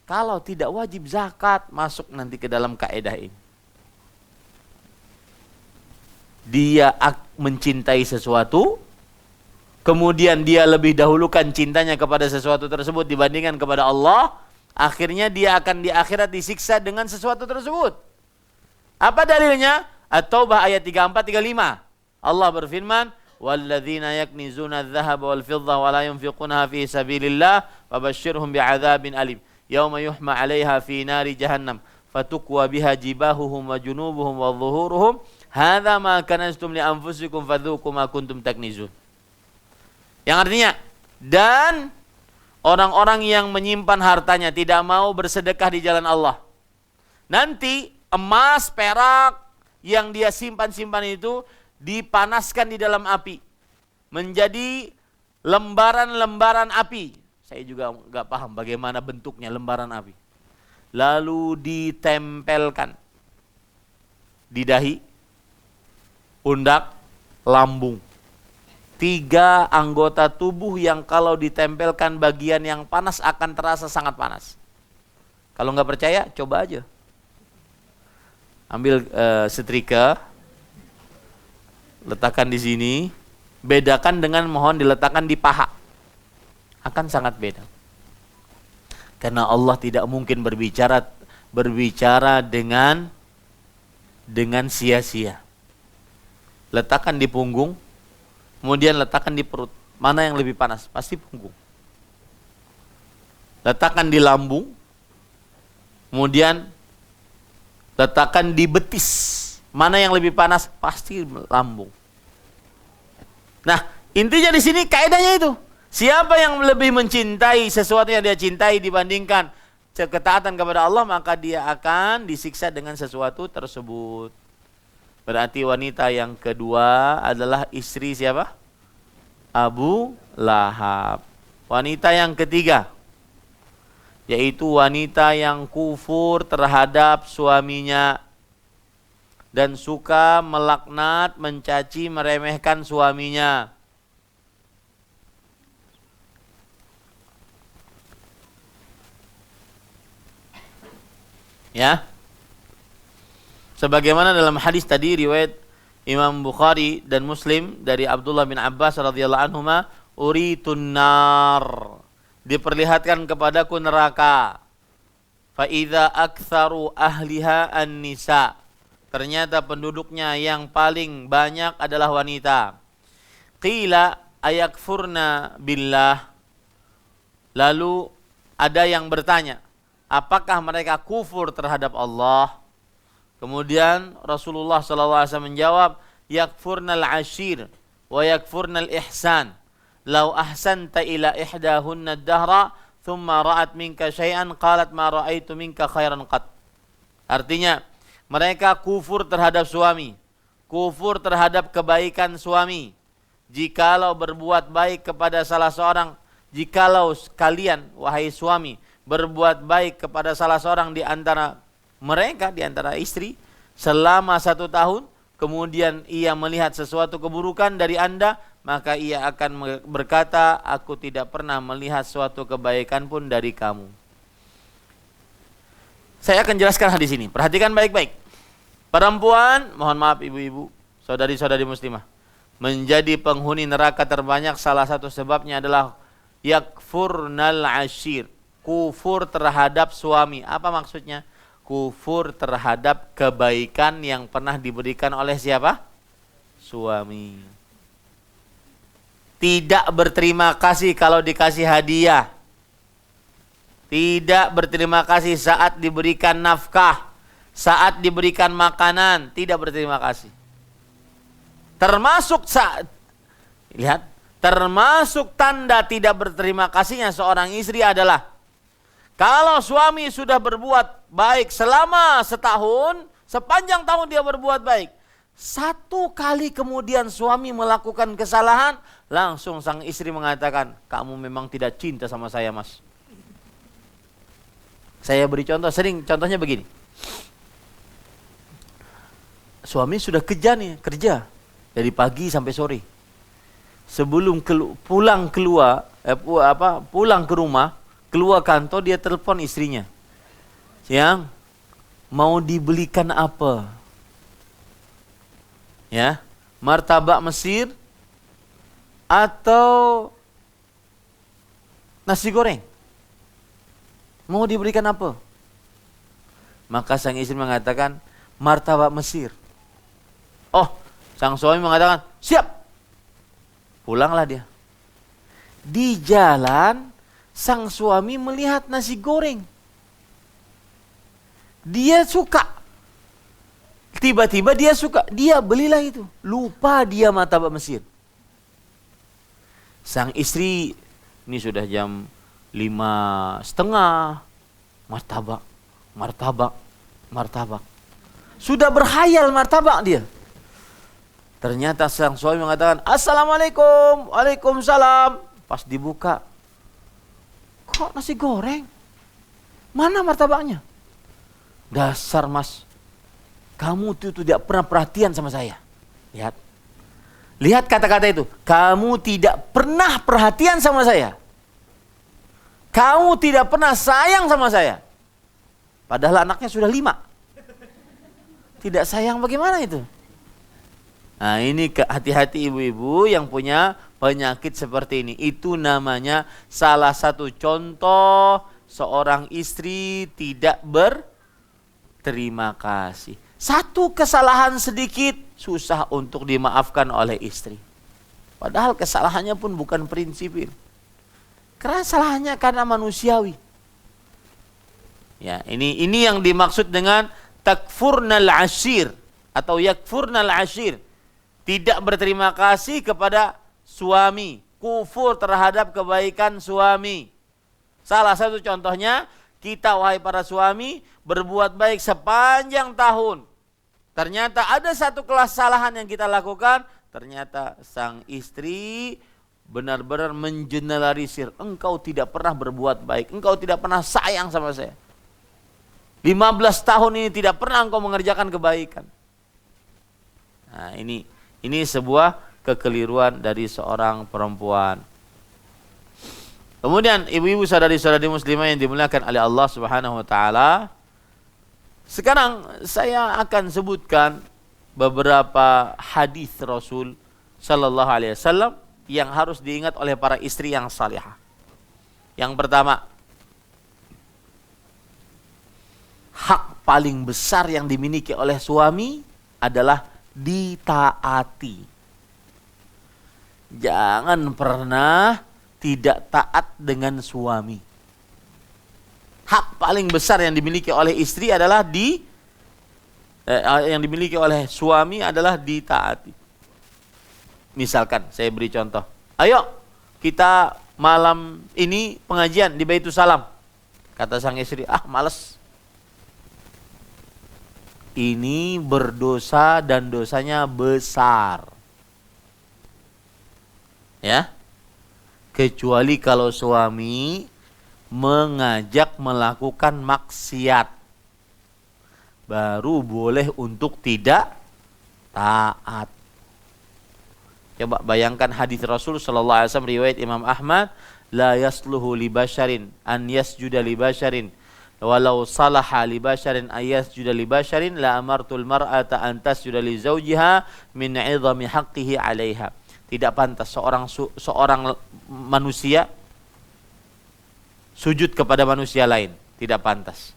Kalau tidak wajib zakat, masuk nanti ke dalam kaidah ini. Dia mencintai sesuatu, kemudian dia lebih dahulukan cintanya kepada sesuatu tersebut dibandingkan kepada Allah, akhirnya dia akan di akhirat disiksa dengan sesuatu tersebut. Apa dalilnya? At-Taubah ayat 34-35. Allah berfirman, "Walladzina yaknizuna adh-dhahaba wal fiddah wa la yunfiqunaha fi sabilillah fabashshirhum bi'adzabin alim. Yauma yuhma 'alaiha fi nari jahannam fatukwa biha jibahuhum wa junubuhum wa dhuhuruhum. Hadza ma kanaztum li anfusikum fadzuqu ma kuntum taknizun." Yang artinya, dan orang-orang yang menyimpan hartanya tidak mau bersedekah di jalan Allah. Nanti emas, perak yang dia simpan-simpan itu dipanaskan di dalam api. Menjadi lembaran-lembaran api. Saya juga enggak paham bagaimana bentuknya lembaran api. Lalu ditempelkan di dahi, pundak, lambung. 3 anggota tubuh yang kalau ditempelkan bagian yang panas akan terasa sangat panas. Kalau nggak percaya, coba aja. Ambil setrika, letakkan di sini, bedakan dengan mohon diletakkan di paha. Akan sangat beda. Karena Allah tidak mungkin berbicara dengan sia-sia. Letakkan di punggung, kemudian letakkan di perut. Mana yang lebih panas? Pasti punggung. Letakkan di lambung, kemudian letakkan di betis. Mana yang lebih panas? Pasti lambung. Nah, intinya di sini kaidahnya itu. Siapa yang lebih mencintai sesuatu yang dia cintai dibandingkan ketaatan kepada Allah, maka dia akan disiksa dengan sesuatu tersebut. Berarti wanita yang kedua adalah istri siapa? Abu Lahab. Wanita yang ketiga, yaitu wanita yang kufur terhadap suaminya dan suka melaknat, mencaci, meremehkan suaminya. Ya. Sebagaimana dalam hadis tadi riwayat Imam Bukhari dan Muslim dari Abdullah bin Abbas radhiyallahu anhuma, uritun nar, diperlihatkan kepadaku neraka. Fa idza aktsaru ahliha an-nisa, ternyata penduduknya yang paling banyak adalah wanita. Qila ayakfurna billah, lalu ada yang bertanya, apakah mereka kufur terhadap Allah? Kemudian Rasulullah SAW menjawab, yakfurnal ashir wa yakfurnal ihsan. Lau ahsanta ila ihdahunna ad-dahra thumma ra'at minka syai'an qalat ma ra'aitu minka khairan qat. Artinya, mereka kufur terhadap suami, kufur terhadap kebaikan suami. Jikalau berbuat baik kepada salah seorang, jikalau kalian wahai suami berbuat baik kepada salah seorang di antara mereka, di antara istri selama 1 tahun, kemudian ia melihat sesuatu keburukan dari Anda, maka ia akan berkata, aku tidak pernah melihat suatu kebaikan pun dari kamu. Saya akan jelaskan hadis ini. Perhatikan baik-baik. Perempuan, mohon maaf ibu-ibu, saudari-saudari muslimah, menjadi penghuni neraka terbanyak salah satu sebabnya adalah yakfurnal ashir, kufur terhadap suami. Apa maksudnya? Kufur terhadap kebaikan yang pernah diberikan oleh siapa? Suami. Tidak berterima kasih kalau dikasih hadiah. Tidak berterima kasih saat diberikan nafkah, saat diberikan makanan, tidak berterima kasih. Termasuk saat, lihat, termasuk tanda tidak berterima kasihnya seorang istri adalah kalau suami sudah berbuat baik selama setahun, sepanjang tahun dia berbuat baik, satu kali kemudian suami melakukan kesalahan, langsung sang istri mengatakan, kamu memang tidak cinta sama saya, mas. Saya beri contoh, contohnya begini. Suami sudah kerja dari pagi sampai sore. Sebelum pulang ke rumah, keluar kantor, dia telepon istrinya. Yang mau dibelikan apa? Ya, martabak Mesir atau nasi goreng? Mau diberikan apa? Maka sang istri mengatakan, martabak Mesir. Oh, sang suami mengatakan, siap. Pulanglah dia. Di jalan, sang suami melihat nasi goreng. Dia suka. Tiba-tiba dia suka. Dia belilah itu. Lupa dia martabak Mesir. Sang istri, ini sudah jam 5:30, martabak. Sudah berhayal martabak dia. Ternyata sang suami mengatakan, assalamualaikum, waalaikumsalam. Pas dibuka, kok nasi goreng? Mana martabaknya? Dasar mas, kamu itu tidak pernah perhatian sama saya. Lihat kata-kata itu. Kamu tidak pernah perhatian sama saya. Kamu tidak pernah sayang sama saya. Padahal anaknya sudah 5. Tidak sayang bagaimana itu? Nah ini hati-hati ibu-ibu yang punya penyakit seperti ini. Itu namanya salah satu contoh seorang istri tidak berterima kasih. Satu kesalahan sedikit susah untuk dimaafkan oleh istri. Padahal kesalahannya pun bukan prinsipil. Karena salahnya karena manusiawi. Ya, ini yang dimaksud dengan takfurnal ashir atau yakfurnal ashir. Tidak berterima kasih kepada suami, kufur terhadap kebaikan suami. Salah satu contohnya, kita wahai para suami berbuat baik sepanjang tahun. Ternyata ada satu kesalahan yang kita lakukan, ternyata sang istri benar-benar mengeneralisir, engkau tidak pernah berbuat baik, engkau tidak pernah sayang sama saya. 15 tahun ini tidak pernah engkau mengerjakan kebaikan. Nah, ini sebuah kekeliruan dari seorang perempuan. Kemudian ibu-ibu saudari-saudari muslimah yang dimuliakan oleh Allah Subhanahu wa taala, sekarang saya akan sebutkan beberapa hadis Rasul sallallahu alaihi wasallam yang harus diingat oleh para istri yang salihah. Yang pertama, hak paling besar yang dimiliki oleh suami adalah ditaati. Jangan pernah tidak taat dengan suami. Hak paling besar yang dimiliki oleh istri adalah yang dimiliki oleh suami adalah ditaati. Misalkan saya beri contoh. Ayo kita malam ini pengajian di Baitussalam. Kata sang istri, males. Ini berdosa dan dosanya besar. Ya. Kecuali kalau suami mengajak melakukan maksiat. Baru boleh untuk tidak taat. Coba bayangkan hadis Rasul sallallahu alaihi wasallam riwayat Imam Ahmad, la yasluhu li basharin an yasjuda li basharin walau salaha li basharin an yasjuda li basharin la amartul mar'ata an tasjuda li zawjiha min 'idhami haqqihi 'alaiha. Tidak pantas seorang manusia sujud kepada manusia lain, tidak pantas.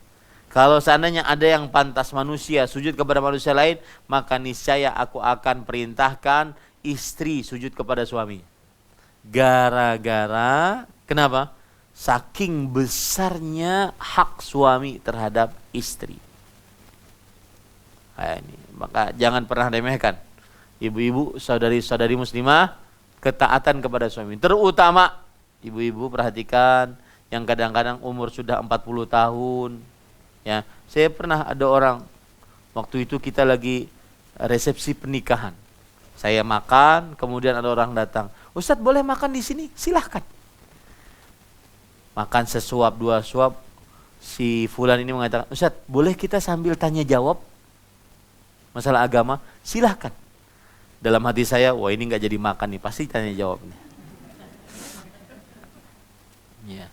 Kalau seandainya ada yang pantas manusia sujud kepada manusia lain, maka niscaya aku akan perintahkan istri sujud kepada suami. Gara-gara kenapa? Saking besarnya hak suami terhadap istri. Nah, ini. Maka jangan pernah remehkan, ibu-ibu, saudari-saudari muslimah, ketaatan kepada suami. Terutama ibu-ibu perhatikan yang kadang-kadang umur sudah 40 tahun. Ya, saya pernah ada orang, waktu itu kita lagi resepsi pernikahan. Saya makan, kemudian ada orang datang, Ustadz boleh makan di sini? Silahkan. Makan sesuap, dua suap, si fulan ini mengatakan, Ustadz boleh kita sambil tanya jawab masalah agama? Silahkan. Dalam hati saya, wah ini nggak jadi makan nih, pasti tanya jawab nih. Ya.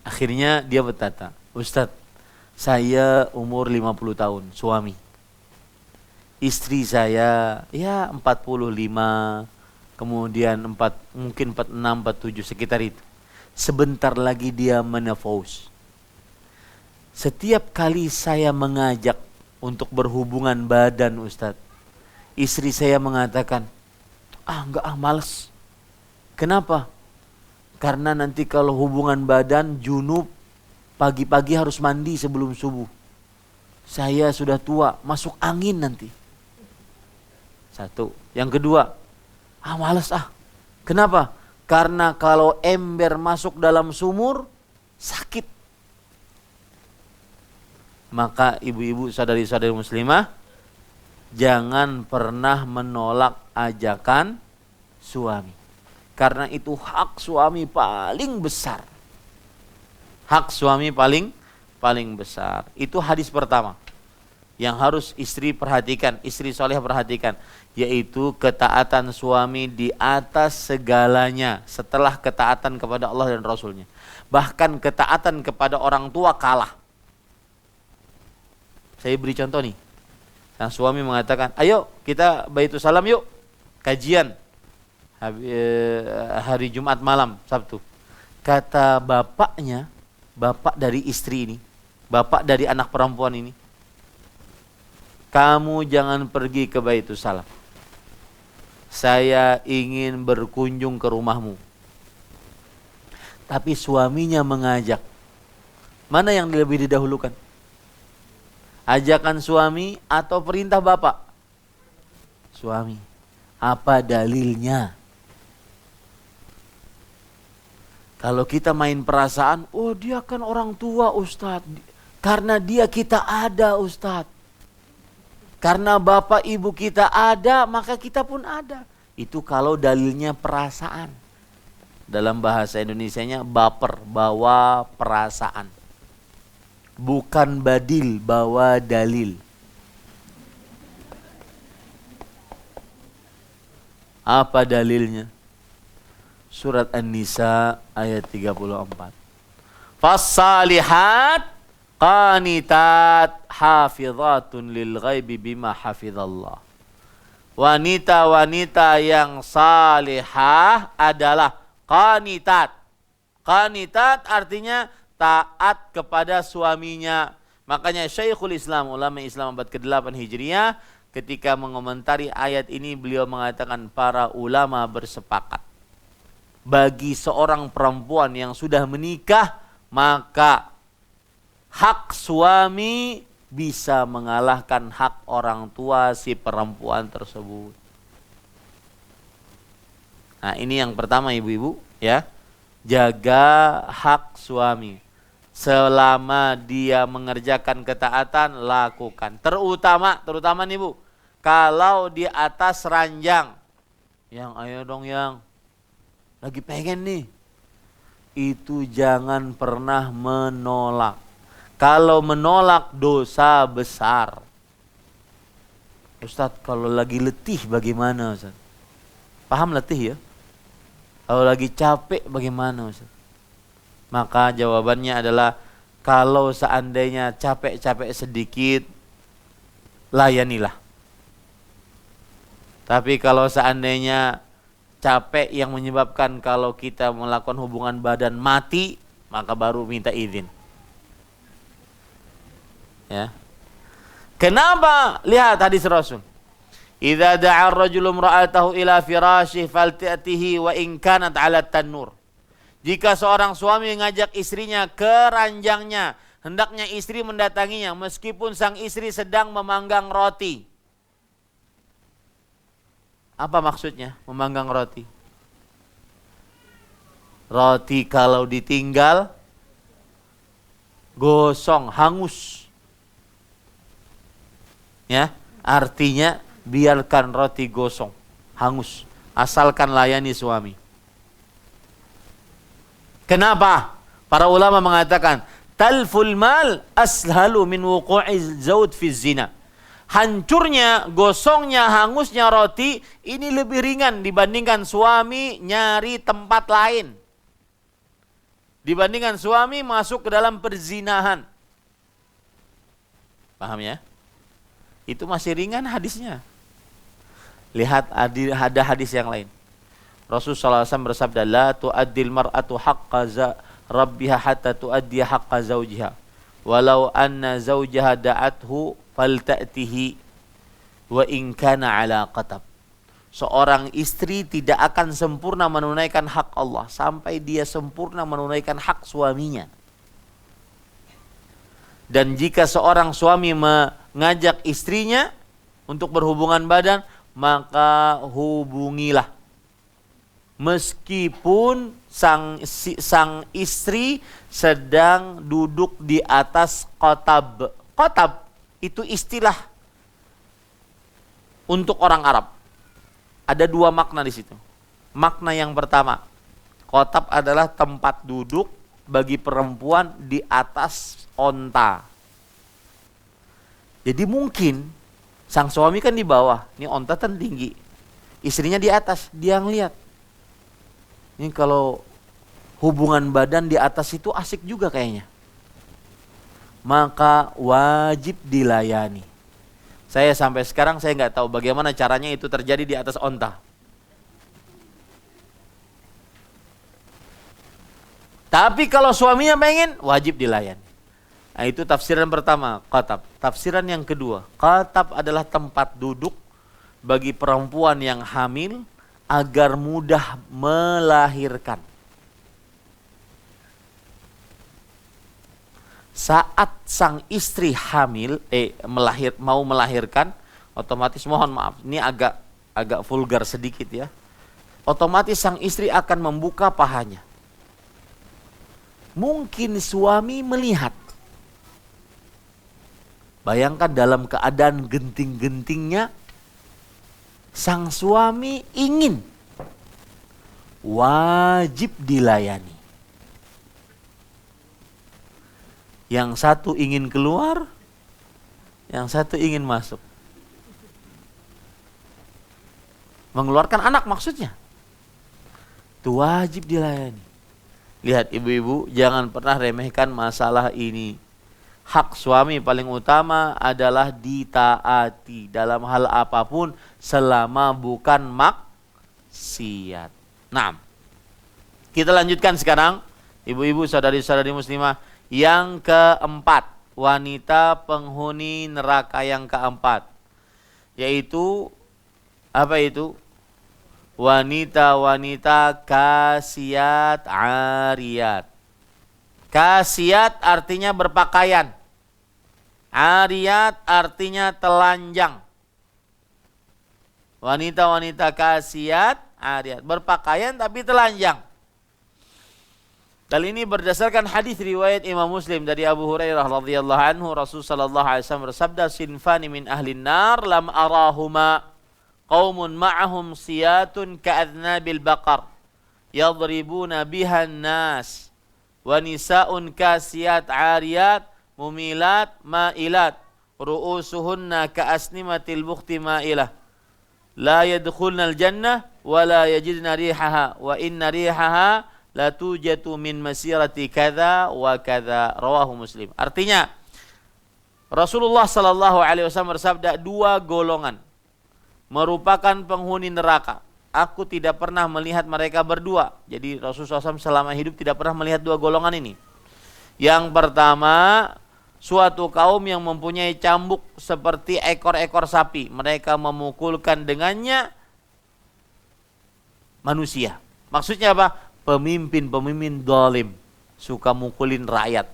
Akhirnya dia berkata, Ustadz, saya umur 50 tahun, suami. Istri saya ya 45, kemudian mungkin 46, 47 sekitar itu. Sebentar lagi dia menopause. Setiap kali saya mengajak untuk berhubungan badan, Ustadz, istri saya mengatakan, enggak males. Kenapa? Karena nanti kalau hubungan badan junub, pagi-pagi harus mandi sebelum subuh. Saya sudah tua, masuk angin nanti. Satu. Yang kedua, males Kenapa? Karena kalau ember masuk dalam sumur, sakit. Maka ibu-ibu, saudari-saudari muslimah, jangan pernah menolak ajakan suami. Karena itu hak suami paling besar. Hak suami paling besar. Itu hadis pertama yang harus istri perhatikan, istri soleh perhatikan, yaitu ketaatan suami di atas segalanya setelah ketaatan kepada Allah dan Rasulnya. Bahkan ketaatan kepada orang tua kalah. Saya beri contoh nih. Sang suami mengatakan, ayo kita Baitul Salam yuk, kajian hari Jumat malam, Sabtu. Kata bapaknya, bapak dari istri ini, bapak dari anak perempuan ini, kamu jangan pergi ke Baitul Salam. Saya ingin berkunjung ke rumahmu. Tapi suaminya mengajak. Mana yang lebih didahulukan? Ajakan suami atau perintah bapak? Suami. Apa dalilnya? Kalau kita main perasaan, oh dia kan orang tua Ustadz. Karena dia kita ada Ustadz. Karena bapak ibu kita ada, maka kita pun ada. Itu kalau dalilnya perasaan. Dalam bahasa Indonesianya baper, bawa perasaan. Bukan badil, bawa dalil. Apa dalilnya? Surat An-Nisa ayat 34. Fas-salihat qanitat hafizatun lil ghaibi bima hafizallah. Wanita-wanita yang salihah adalah qanitat. Qanitat artinya taat kepada suaminya. Makanya Syekhul Islam, ulama Islam abad ke-8 Hijriah, ketika mengomentari ayat ini beliau mengatakan para ulama bersepakat. Bagi seorang perempuan yang sudah menikah, maka hak suami bisa mengalahkan hak orang tua si perempuan tersebut. Nah, ini yang pertama ibu-ibu ya. Jaga hak suami. Selama dia mengerjakan ketaatan, lakukan. Terutama nih Bu, kalau di atas ranjang. Yang ayo dong yang lagi pengen nih. Itu jangan pernah menolak. Kalau menolak dosa besar. Ustadz, kalau lagi letih bagaimana Ustadz? Paham letih ya? Kalau lagi capek bagaimana Ustadz? Maka jawabannya adalah, kalau seandainya capek-capek sedikit, layanilah. Tapi kalau seandainya capek yang menyebabkan kalau kita melakukan hubungan badan mati, maka baru minta izin. Ya. Kenapa? Lihat hadis Rasul. Idza da'a ar-rajulu imra'atahu ila firashih falta'tihi wa in kanat 'ala tan-nur. Jika seorang suami mengajak istrinya ke ranjangnya, hendaknya istri mendatanginya meskipun sang istri sedang memanggang roti. Apa maksudnya memanggang roti? Roti kalau ditinggal gosong, hangus. Ya, artinya biarkan roti gosong, hangus, asalkan layani suami. Kenapa? Para ulama mengatakan, talful mal ashalu min wuqu'iz zawj fi zina. Hancurnya, gosongnya, hangusnya roti ini lebih ringan dibandingkan suami nyari tempat lain. Dibandingkan suami masuk ke dalam perzinahan. Paham ya? Itu masih ringan hadisnya. Lihat ada hadis yang lain. Rasulullah SAW bersabda, la tu'addil mar'atu haqqa rabbiha hatta tu'addiya haqqa zawjiha. Walau anna zawjaha da'athu falta'tihi wa in kana ala qatab. Seorang istri tidak akan sempurna menunaikan hak Allah sampai dia sempurna menunaikan hak suaminya. Dan jika seorang suami mengajak istrinya untuk berhubungan badan, maka hubungilah. Meskipun sang istri sedang duduk di atas qatab. Qatab itu istilah untuk orang Arab. Ada dua makna di situ. Makna yang pertama, qatab adalah tempat duduk bagi perempuan di atas onta. Jadi mungkin sang suami kan di bawah, ini onta kan tinggi, istrinya di atas, dia ngeliat. Ini kalau hubungan badan di atas itu asik juga kayaknya. Maka wajib dilayani. Saya sampai sekarang saya nggak tahu bagaimana caranya itu terjadi di atas onta. Tapi kalau suaminya pengen, wajib dilayani. Nah, itu tafsiran pertama, qatab. Tafsiran yang kedua, qatab adalah tempat duduk bagi perempuan yang hamil agar mudah melahirkan. Saat sang istri hamil, mau melahirkan, otomatis mohon maaf, ini agak vulgar sedikit ya. Otomatis sang istri akan membuka pahanya. Mungkin suami melihat. Bayangkan dalam keadaan genting-gentingnya, sang suami ingin, wajib dilayani. Yang satu ingin keluar, yang satu ingin masuk. Mengeluarkan anak maksudnya. Itu wajib dilayani. Lihat ibu-ibu, jangan pernah remehkan masalah ini. Hak suami paling utama adalah ditaati dalam hal apapun selama bukan maksiat. Nah, kita lanjutkan sekarang, ibu-ibu, saudari-saudari muslimah. Yang keempat, wanita penghuni neraka yang keempat, yaitu apa itu? Wanita-wanita kasiyat ariyat. Kasiyat artinya berpakaian. Ariyat artinya telanjang. Wanita-wanita kasiyat ariyat, berpakaian tapi telanjang. Dan ini berdasarkan hadis riwayat Imam Muslim dari Abu Hurairah radhiyallahu anhu, Rasul sallallahu alaihi wasallam bersabda, sinfani min ahlin nar lam arahuma, qaumun ma'ahum siyatun ka'adnabil baqar yadribuna bihan nas, wa nisa'un kasiyat ariyat mumilat ma'ilat, ru'usuhunna ka'asnimatil bukhti ma'ilah la yadkhulnal jannah wa la yajidna rihaha wa inna rihaha la tujatu min masirati kadza wa kadza, rawahu Muslim. Artinya Rasulullah sallallahu alaihi wasallam bersabda, dua golongan merupakan penghuni neraka. Aku tidak pernah melihat mereka berdua. Jadi Rasulullah SAW selama hidup tidak pernah melihat dua golongan ini. Yang pertama, suatu kaum yang mempunyai cambuk seperti ekor-ekor sapi. Mereka memukulkan dengannya manusia. Maksudnya apa? Pemimpin-pemimpin zalim, suka mukulin rakyat.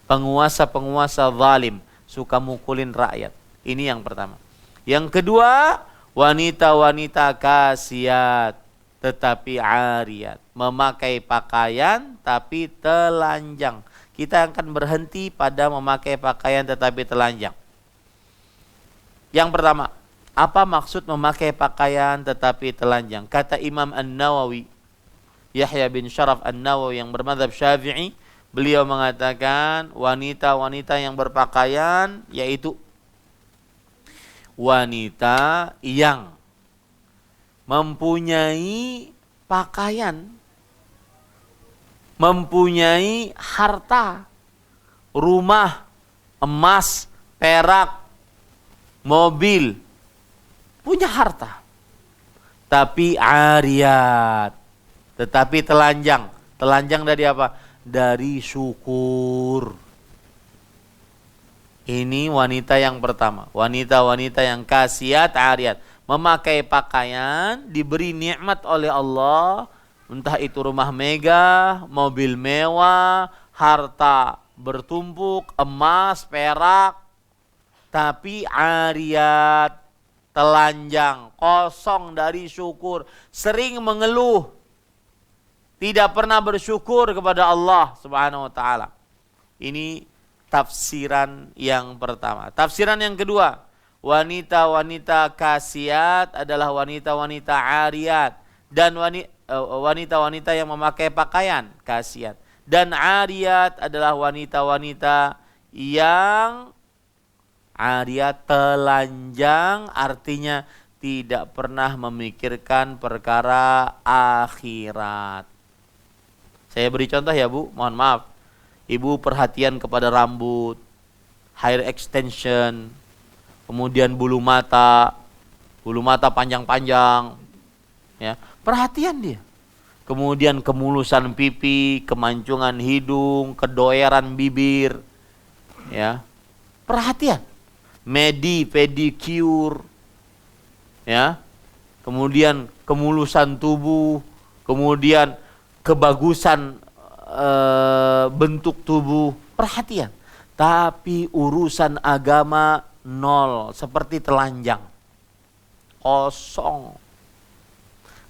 Penguasa-penguasa zalim, suka mukulin rakyat. Ini yang pertama. Yang kedua, wanita-wanita kasiat tetapi ariyat, memakai pakaian tapi telanjang. Kita akan berhenti pada memakai pakaian tetapi telanjang. Yang pertama, apa maksud memakai pakaian tetapi telanjang? Kata Imam An-Nawawi, Yahya bin Syaraf An-Nawawi yang bermadzhab Syafi'i, beliau mengatakan wanita-wanita yang berpakaian yaitu wanita yang mempunyai pakaian, mempunyai harta, rumah, emas, perak, mobil, punya harta, tapi ariyat, tetapi telanjang. Telanjang dari apa? Dari syukur. Ini wanita yang pertama, wanita-wanita yang kasiat, ariyat, memakai pakaian, diberi nikmat oleh Allah, entah itu rumah megah, mobil mewah, harta bertumpuk, emas, perak, tapi ariyat, telanjang, kosong dari syukur, sering mengeluh, tidak pernah bersyukur kepada Allah Subhanahu wa taala. Ini tafsiran yang pertama. Tafsiran yang kedua, wanita-wanita kasiat adalah wanita-wanita ariyat, dan wanita-wanita yang memakai pakaian kasiat, dan ariyat adalah wanita-wanita yang ariyat telanjang, artinya tidak pernah memikirkan perkara akhirat. Saya beri contoh ya Bu, mohon maaf. Ibu perhatian kepada rambut, hair extension, kemudian bulu mata panjang-panjang, ya, perhatian dia. Kemudian kemulusan pipi, kemancungan hidung, kedoeran bibir, ya, perhatian. Pedicure, ya, kemudian kemulusan tubuh, kemudian kebagusan bentuk tubuh, perhatian. Tapi urusan agama nol, seperti telanjang, kosong.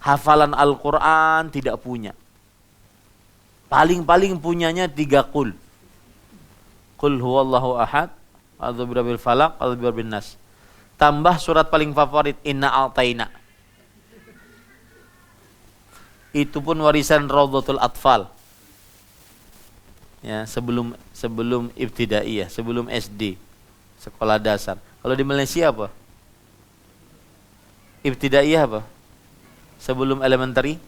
Hafalan Al-Quran tidak punya. Paling-paling punyanya 3 qul. Qul huwallahu ahad, a'udzu birabbil falaq, a'udzu birabbin nas. Tambah surat paling favorit, Inna A'taina. Itu pun warisan Raudhatul Atfal. Ya, sebelum ibtidaiyah, sebelum SD, sekolah dasar. Kalau di Malaysia apa? Ibtidaiyah apa? Sebelum elementary,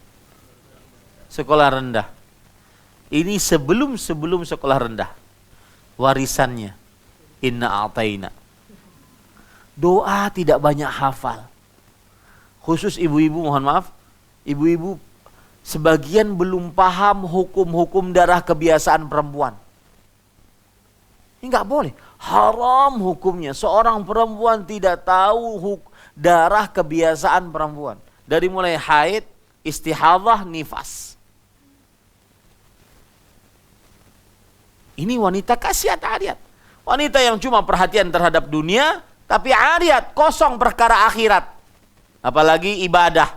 sekolah rendah. Ini sebelum sekolah rendah. Warisannya Inna A'taina. Doa tidak banyak hafal. Khusus ibu-ibu, mohon maaf, ibu-ibu sebagian belum paham hukum-hukum darah kebiasaan perempuan. Ini enggak boleh. Haram hukumnya. Seorang perempuan tidak tahu darah kebiasaan perempuan. Dari mulai haid, istihadhah, nifas. Ini wanita kasiat ariyat. Wanita yang cuma perhatian terhadap dunia, tapi ariyat, kosong perkara akhirat. Apalagi ibadah.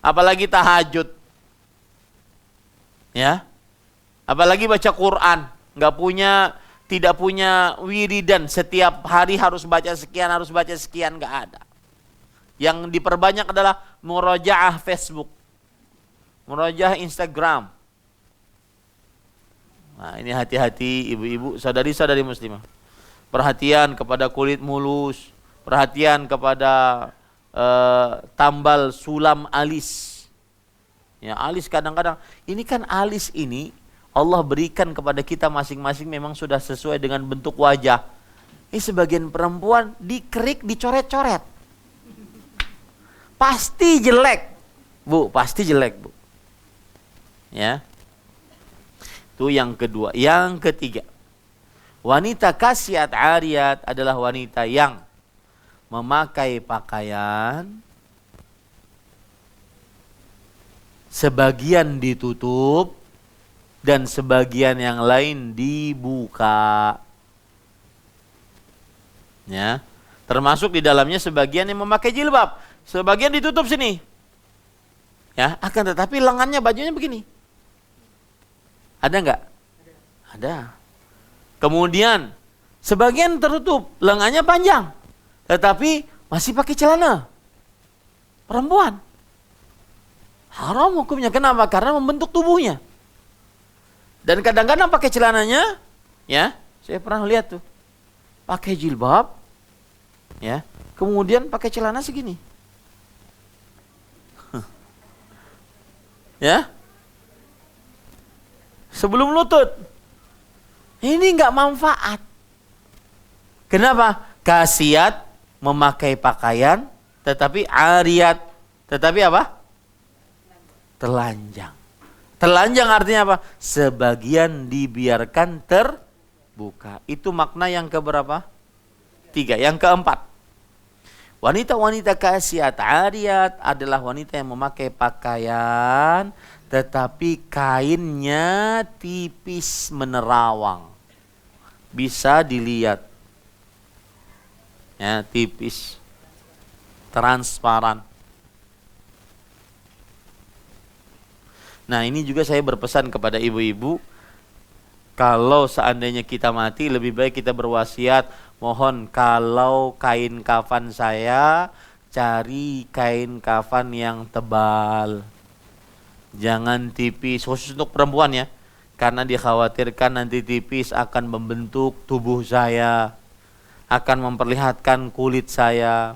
Apalagi tahajud. Ya, apalagi baca Quran, tidak punya wiridan, setiap hari harus baca sekian, nggak ada. Yang diperbanyak adalah murajaah Facebook, murajaah Instagram. Nah, ini hati-hati ibu-ibu, saudari-saudari muslimah. perhatian kepada kulit mulus, perhatian kepada tambal sulam alis. Ya, alis kadang-kadang, ini kan alis ini Allah berikan kepada kita masing-masing memang sudah sesuai dengan bentuk wajah. Ini sebagian perempuan dikerik, dicoret-coret. Pasti jelek, Bu, pasti jelek, Bu. Ya. Itu yang kedua. Yang ketiga, wanita kasiat ariyat adalah wanita yang memakai pakaian sebagian ditutup dan sebagian yang lain dibuka. Ya, termasuk di dalamnya sebagian yang memakai jilbab, sebagian ditutup sini. Ya, akan tetapi lengannya bajunya begini. Ada enggak? Ada. Kemudian sebagian tertutup, lengannya panjang, tetapi masih pakai celana. Perempuan. Haram hukumnya. Kenapa? Karena membentuk tubuhnya. Dan kadang-kadang pakai celananya, ya, saya pernah lihat tuh, pakai jilbab, ya, kemudian pakai celana segini, ya, sebelum lutut. Ini nggak manfaat. Kenapa? Kasiat memakai pakaian, tetapi ariyat, tetapi apa? Telanjang. Telanjang artinya apa? Sebagian dibiarkan terbuka. Itu makna yang keberapa? 3. Yang keempat, wanita-wanita kasiat ariyat adalah wanita yang memakai pakaian tetapi kainnya tipis menerawang. Bisa dilihat. Ya, tipis. Transparan. Nah, ini juga saya berpesan kepada ibu-ibu, kalau seandainya kita mati, lebih baik kita berwasiat, mohon kalau kain kafan saya, cari kain kafan yang tebal. Jangan tipis, khusus untuk perempuan ya. Karena dikhawatirkan nanti tipis akan membentuk tubuh saya, akan memperlihatkan kulit saya.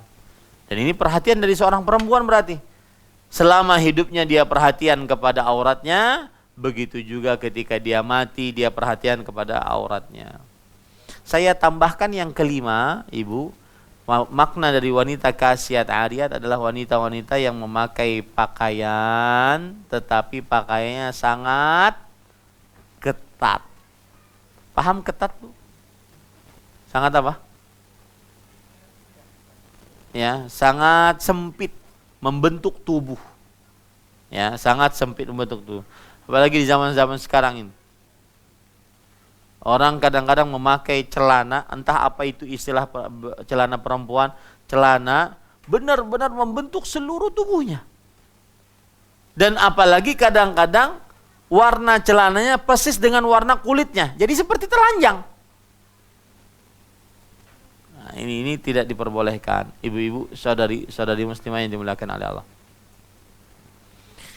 Dan ini perhatian dari seorang perempuan berarti. Selama hidupnya dia perhatian kepada auratnya, begitu juga ketika dia mati dia perhatian kepada auratnya. Saya tambahkan yang kelima, Ibu, makna dari wanita kasiat ariyat adalah wanita-wanita yang memakai pakaian tetapi pakaiannya sangat ketat. Paham ketat, Bu? Sangat apa? Ya, sangat sempit. Membentuk tubuh, ya, sangat sempit membentuk tubuh. Apalagi di zaman-zaman sekarang ini, orang kadang-kadang memakai celana, entah apa itu istilah celana perempuan, celana benar-benar membentuk seluruh tubuhnya. Dan apalagi kadang-kadang warna celananya persis dengan warna kulitnya, jadi seperti telanjang. Ini tidak diperbolehkan. Ibu-ibu, saudari muslimah yang dimuliakan oleh Allah.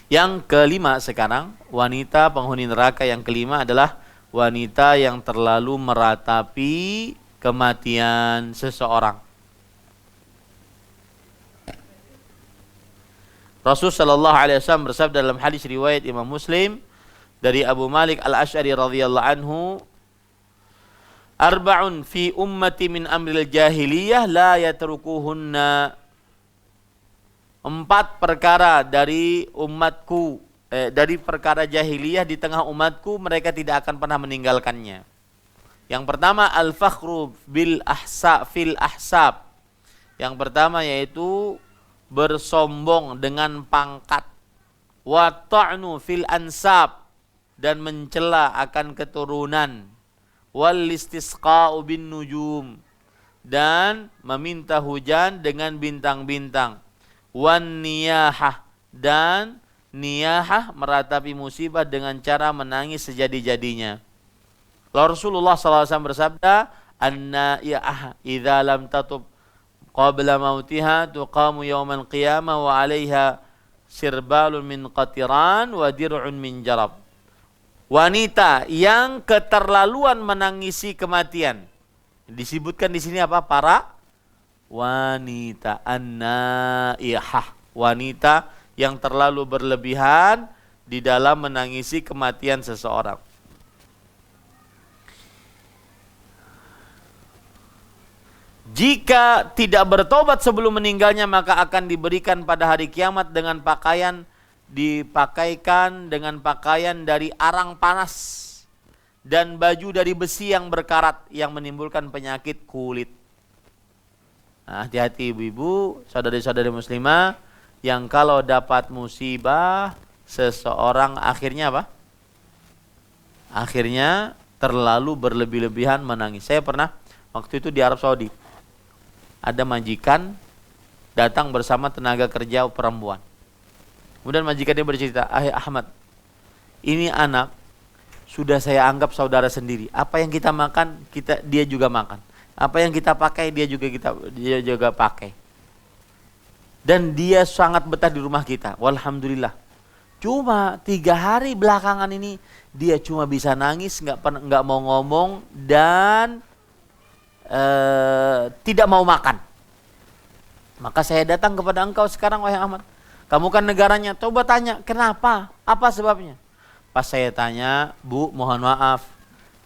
Yang kelima sekarang, wanita penghuni neraka yang kelima adalah wanita yang terlalu meratapi kematian seseorang. Rasul sallallahu alaihi wasallam bersabda dalam hadis riwayat Imam Muslim dari Abu Malik Al-Asy'ari radhiyallahu anhu, arba'un fi ummati min amril jahiliyah la yatrukuhunna. 4 perkara dari umatku, dari perkara jahiliyah di tengah umatku, mereka tidak akan pernah meninggalkannya. Yang pertama, al-fakhru bil ahsab fil ahsab. Yang pertama yaitu bersombong dengan pangkat. Wa ta'nu fil ansab, dan mencela akan keturunan. Wal istisqa'u bin nujum, dan meminta hujan dengan bintang-bintang. Wan niyahah, dan niyahah meratapi musibah dengan cara menangis sejadi-jadinya. Rasulullah SAW bersabda, an-naiyah idza lam tatub qabla mautiha tuqamu yaumal qiyamah wa 'alaiha sirbalun min qatiran wa dir'un min jarab. Wanita yang keterlaluan menangisi kematian, Disebutkan di sini apa? Para wanita an-naihah, wanita yang terlalu berlebihan di dalam menangisi kematian seseorang. Jika tidak bertobat sebelum meninggalnya, maka akan diberikan pada hari kiamat dengan pakaian, dipakaikan dengan pakaian dari arang panas dan baju dari besi yang berkarat yang menimbulkan penyakit kulit. Nah, hati-hati ibu-ibu, saudari-saudari muslimah, yang kalau dapat musibah seseorang akhirnya apa? Akhirnya terlalu berlebih-lebihan menangis. Saya pernah waktu itu di Arab Saudi, ada majikan datang bersama tenaga kerja perempuan. Kemudian majikannya bercerita, Ahmad, ini anak sudah saya anggap saudara sendiri. Apa yang kita makan, dia juga makan. Apa yang kita pakai, dia juga pakai. Dan dia sangat betah di rumah kita. Walhamdulillah. Cuma 3 hari belakangan ini dia cuma bisa nangis, nggak mau ngomong dan tidak mau makan. Maka saya datang kepada engkau sekarang, wahai Ahmad. Kamu kan negaranya, coba tanya, kenapa? Apa sebabnya? Pas saya tanya, Bu, mohon maaf,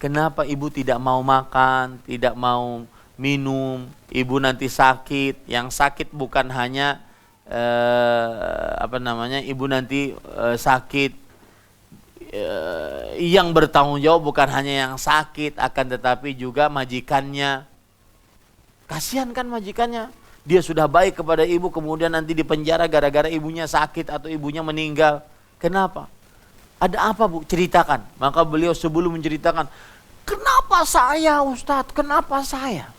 kenapa ibu tidak mau makan, tidak mau minum? Ibu nanti sakit. Yang sakit bukan hanya ibu nanti sakit. Yang bertanggung jawab bukan hanya yang sakit, akan tetapi juga majikannya. Kasihan kan majikannya. Dia sudah baik kepada ibu, kemudian nanti dipenjara gara-gara ibunya sakit atau ibunya meninggal. Kenapa? Ada apa, Bu? Ceritakan. Maka beliau sebelum menceritakan, kenapa saya, Ustadz? Kenapa saya?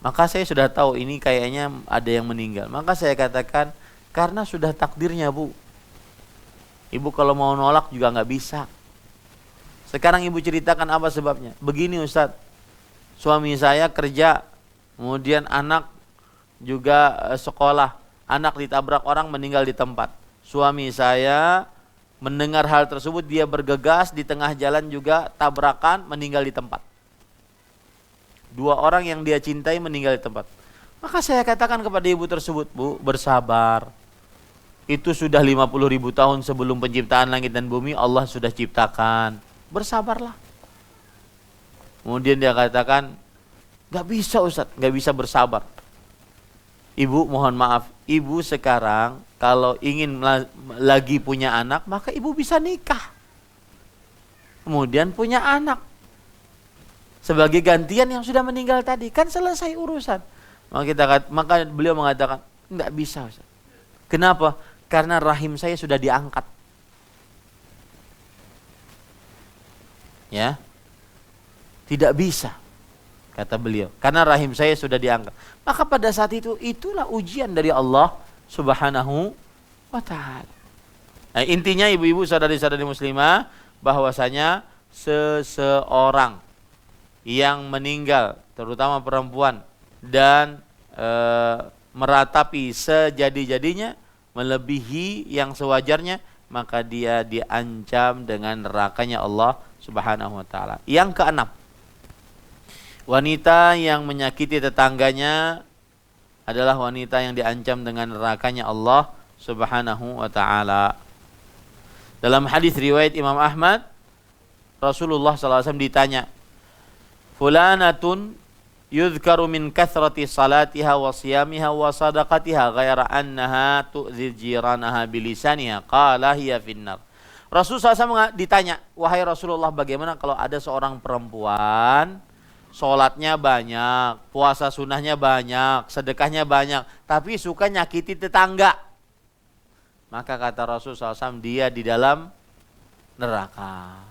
Maka saya sudah tahu ini kayaknya ada yang meninggal. Maka saya katakan, karena sudah takdirnya, Bu. Ibu kalau mau nolak juga nggak bisa. Sekarang ibu ceritakan apa sebabnya. Begini, Ustadz, suami saya kerja, kemudian anak juga sekolah. Anak ditabrak orang, meninggal di tempat. Suami saya mendengar hal tersebut, dia bergegas di tengah jalan juga tabrakan, meninggal di tempat. 2 orang yang dia cintai meninggal di tempat. Maka saya katakan kepada ibu tersebut, Bu, bersabar. Itu sudah 50.000 tahun sebelum penciptaan langit dan bumi, Allah sudah ciptakan. Bersabarlah. Kemudian dia katakan, gak bisa Ustaz, gak bisa bersabar. Ibu mohon maaf, ibu sekarang kalau ingin lagi punya anak, maka ibu bisa nikah. Kemudian punya anak. Sebagai gantian yang sudah meninggal tadi. Kan selesai urusan. Maka beliau mengatakan, enggak bisa Ustaz. Kenapa? Karena rahim saya sudah diangkat. Ya. Tidak bisa, kata beliau. Karena rahim saya sudah diangkat. Maka pada saat itu, itulah ujian dari Allah Subhanahu wa ta'ala. Nah, intinya ibu-ibu, saudari-saudari muslimah, bahwasanya seseorang yang meninggal, terutama perempuan, dan meratapi sejadi-jadinya, melebihi yang sewajarnya, maka dia diancam dengan nerakanya Allah Subhanahu wa ta'ala. Yang keenam, wanita yang menyakiti tetangganya adalah wanita yang diancam dengan nerakanya Allah Subhanahu wa ta'ala. Dalam hadis riwayat Imam Ahmad, Rasulullah SAW ditanya, fulanatun yudhkaru min kathrati salatiha wa siyamiha wa sadaqatiha ghaira annaha tu'zi jiranaha bilisaniha qala hiya finnar. Rasulullah SAW ditanya, wahai Rasulullah, bagaimana kalau ada seorang perempuan, sholatnya banyak, puasa sunnahnya banyak, sedekahnya banyak, tapi suka nyakiti tetangga? Maka kata Rasulullah SAW, dia di dalam neraka.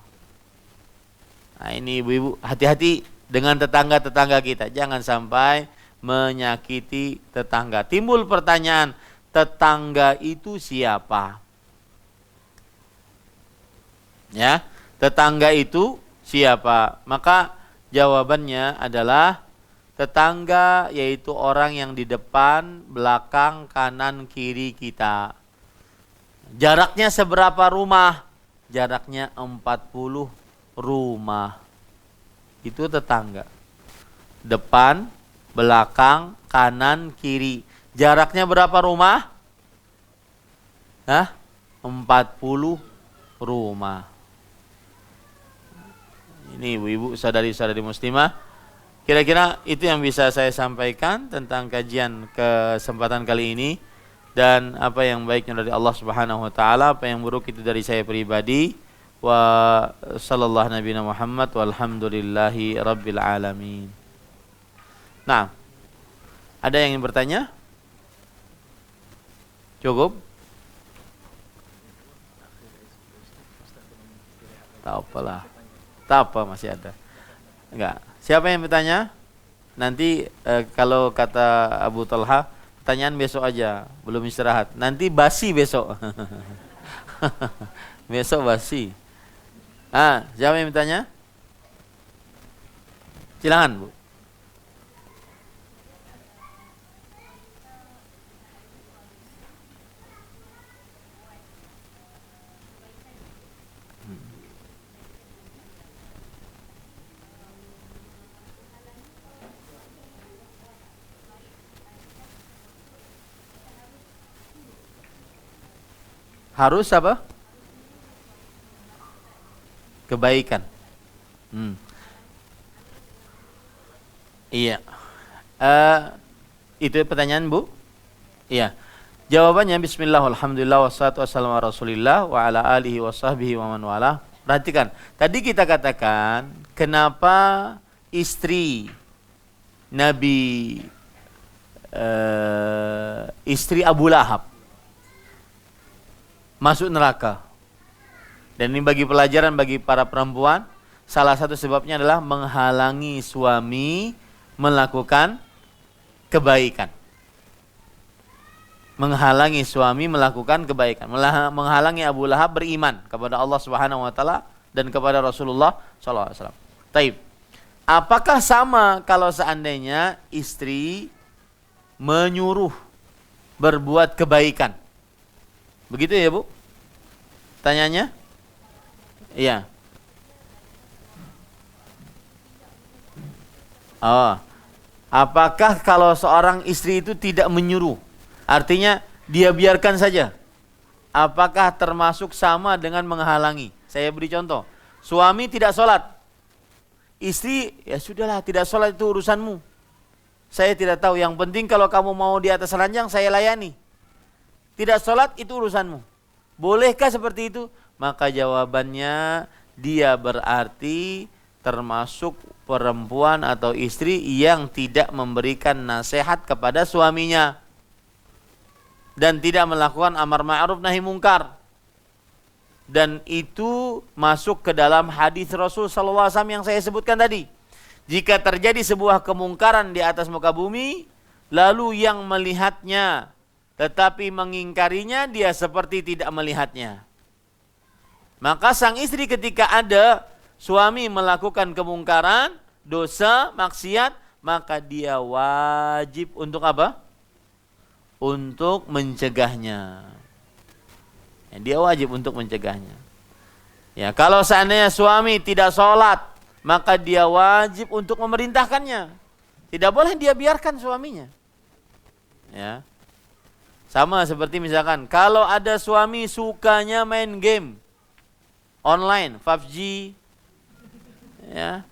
Nah ini ibu-ibu, hati-hati dengan tetangga-tetangga kita. Jangan sampai menyakiti tetangga. Timbul pertanyaan, tetangga itu siapa? Ya, tetangga itu siapa? Maka jawabannya adalah tetangga yaitu orang yang di depan, belakang, kanan, kiri kita. Jaraknya seberapa rumah? Jaraknya 40 rumah. Itu tetangga. depan, belakang, kanan, kiri. Jaraknya berapa rumah? 40 rumah. Ini ibu-ibu, saudari-saudari muslimah, kira-kira itu yang bisa saya sampaikan tentang kajian kesempatan kali ini. Dan apa yang baiknya dari Allah Subhanahu wa taala, apa yang buruk itu dari saya pribadi. Wa sallallahu nabiyana Muhammad walhamdulillahi rabbil alamin. Nah, ada yang ingin bertanya? Cukup? Tak apalah. Tak apa, masih ada. Enggak. Siapa yang bertanya? Nanti kalau kata Abu Talha, pertanyaan besok aja, belum istirahat. Nanti basi besok. Besok basi. Siapa yang bertanya? Silakan, Bu. Harus apa? Kebaikan. Iya. Itu pertanyaan, Bu? Iya. Jawabannya bismillah, alhamdulillah, wassalatu wassalamu ala rasulillah wa ala alihi wa sahbihi wa man wala. Perhatikan, tadi kita katakan kenapa istri Nabi istri Abu Lahab masuk neraka. Dan ini bagi pelajaran bagi para perempuan, salah satu sebabnya adalah menghalangi suami melakukan kebaikan. Menghalangi suami melakukan kebaikan, menghalangi Abu Lahab beriman kepada Allah Subhanahu wa taala dan kepada Rasulullah sallallahu alaihi wasallam. Taib. Apakah sama kalau seandainya istri menyuruh berbuat kebaikan? Begitu ya, Bu? Tanyanya? Iya. Apakah kalau seorang istri itu tidak menyuruh, artinya dia biarkan saja, apakah termasuk sama dengan menghalangi? Saya beri contoh. Suami tidak sholat, istri, ya sudahlah, tidak sholat itu urusanmu. Saya tidak tahu, yang penting kalau kamu mau di atas ranjang, saya layani. Tidak sholat itu urusanmu. Bolehkah seperti itu? Maka jawabannya, dia berarti termasuk perempuan atau istri yang tidak memberikan nasihat kepada suaminya dan tidak melakukan amar ma'ruf nahi mungkar. Dan itu masuk ke dalam hadis Rasul sallallahu alaihi wasallam yang saya sebutkan tadi. Jika terjadi sebuah kemungkaran di atas muka bumi, lalu yang melihatnya tetapi mengingkarinya, dia seperti tidak melihatnya. Maka sang istri ketika ada suami melakukan kemungkaran, dosa, maksiat, maka dia wajib untuk apa? Untuk mencegahnya. Ya, dia wajib untuk mencegahnya. Ya, kalau seandainya suami tidak sholat, maka dia wajib untuk memerintahkannya. Tidak boleh dia biarkan suaminya. Ya. Sama seperti misalkan, kalau ada suami sukanya main game online, PUBG, ya,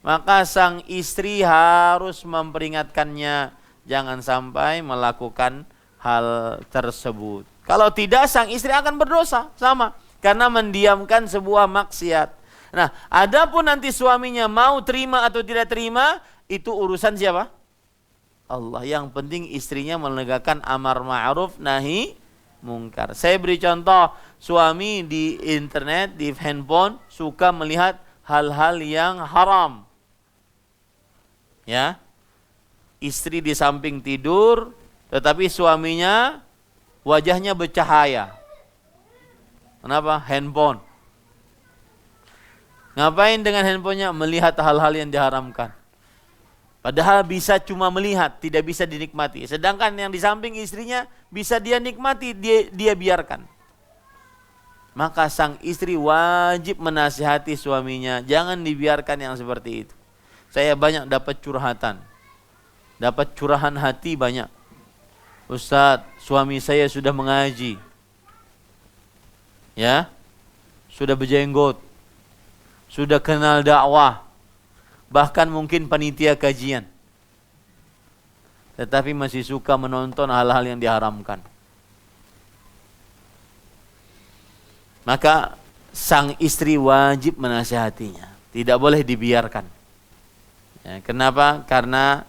maka sang istri harus memperingatkannya jangan sampai melakukan hal tersebut. Kalau tidak, sang istri akan berdosa, sama, karena mendiamkan sebuah maksiat. Nah, adapun nanti suaminya mau terima atau tidak terima, itu urusan siapa? Allah. Yang penting istrinya menegakkan amar ma'ruf nahi mungkar. Saya beri contoh, suami di internet, di handphone suka melihat hal-hal yang haram. Ya. Istri di samping tidur, tetapi suaminya wajahnya bercahaya. Kenapa? Handphone. Ngapain dengan handphonenya? Melihat hal-hal yang diharamkan. Padahal bisa cuma melihat, tidak bisa dinikmati. Sedangkan yang di samping istrinya bisa dia nikmati, dia biarkan. Maka sang istri wajib menasihati suaminya, jangan dibiarkan yang seperti itu. saya banyak dapat curhatan. Dapat curahan hati banyak. Ustaz, suami saya sudah mengaji. Ya. Sudah berjenggot. Sudah kenal dakwah. Bahkan mungkin panitia kajian. Tetapi masih suka menonton hal-hal yang diharamkan. Maka sang istri wajib menasihatinya. Tidak boleh dibiarkan. Ya, kenapa? Karena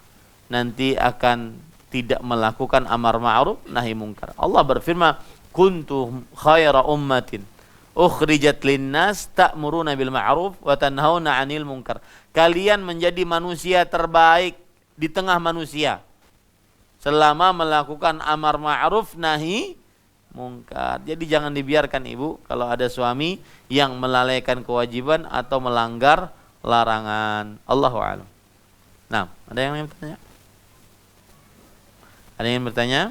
nanti akan tidak melakukan amar ma'ruf nahi mungkar. Allah berfirman, "Kuntum khaira ummatin ukhrijat linnas ta'muruna bil ma'ruf wa tanhauna 'anil munkar." Kalian menjadi manusia terbaik di tengah manusia selama melakukan amar ma'ruf nahi mungkar. Jadi jangan dibiarkan ibu kalau ada suami yang melalaikan kewajiban atau melanggar larangan. Allahu a'lam. Nah, ada yang ingin bertanya? Ada yang ingin bertanya?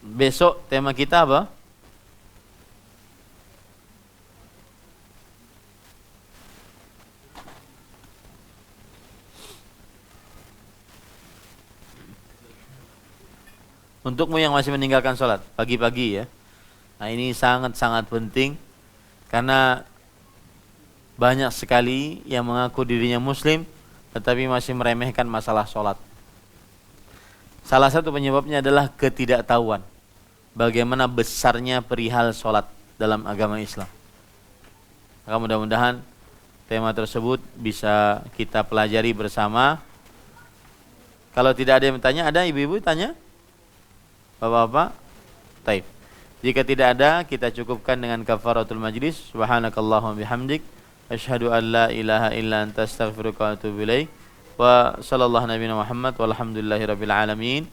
Besok tema kita apa? Untukmu yang masih meninggalkan sholat pagi-pagi ya. Nah, ini sangat-sangat penting karena banyak sekali yang mengaku dirinya muslim tetapi masih meremehkan masalah sholat. Salah satu penyebabnya adalah ketidaktahuan bagaimana besarnya perihal sholat dalam agama Islam. Maka mudah-mudahan tema tersebut bisa kita pelajari bersama. Kalau tidak ada yang bertanya, ada ibu-ibu tanya? Bapak-bapak? Taib. Jika tidak ada, kita cukupkan dengan kafaratul majlis. Subhanakallahumma bihamdik, asyhadu an la ilaha illa anta astaghfiruka wa atubu ilaik. Wa sallallahu nabiyana Muhammad walhamdulillahi rabbil alamin.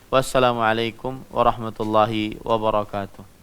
Wassalamualaikum warahmatullahi wabarakatuh.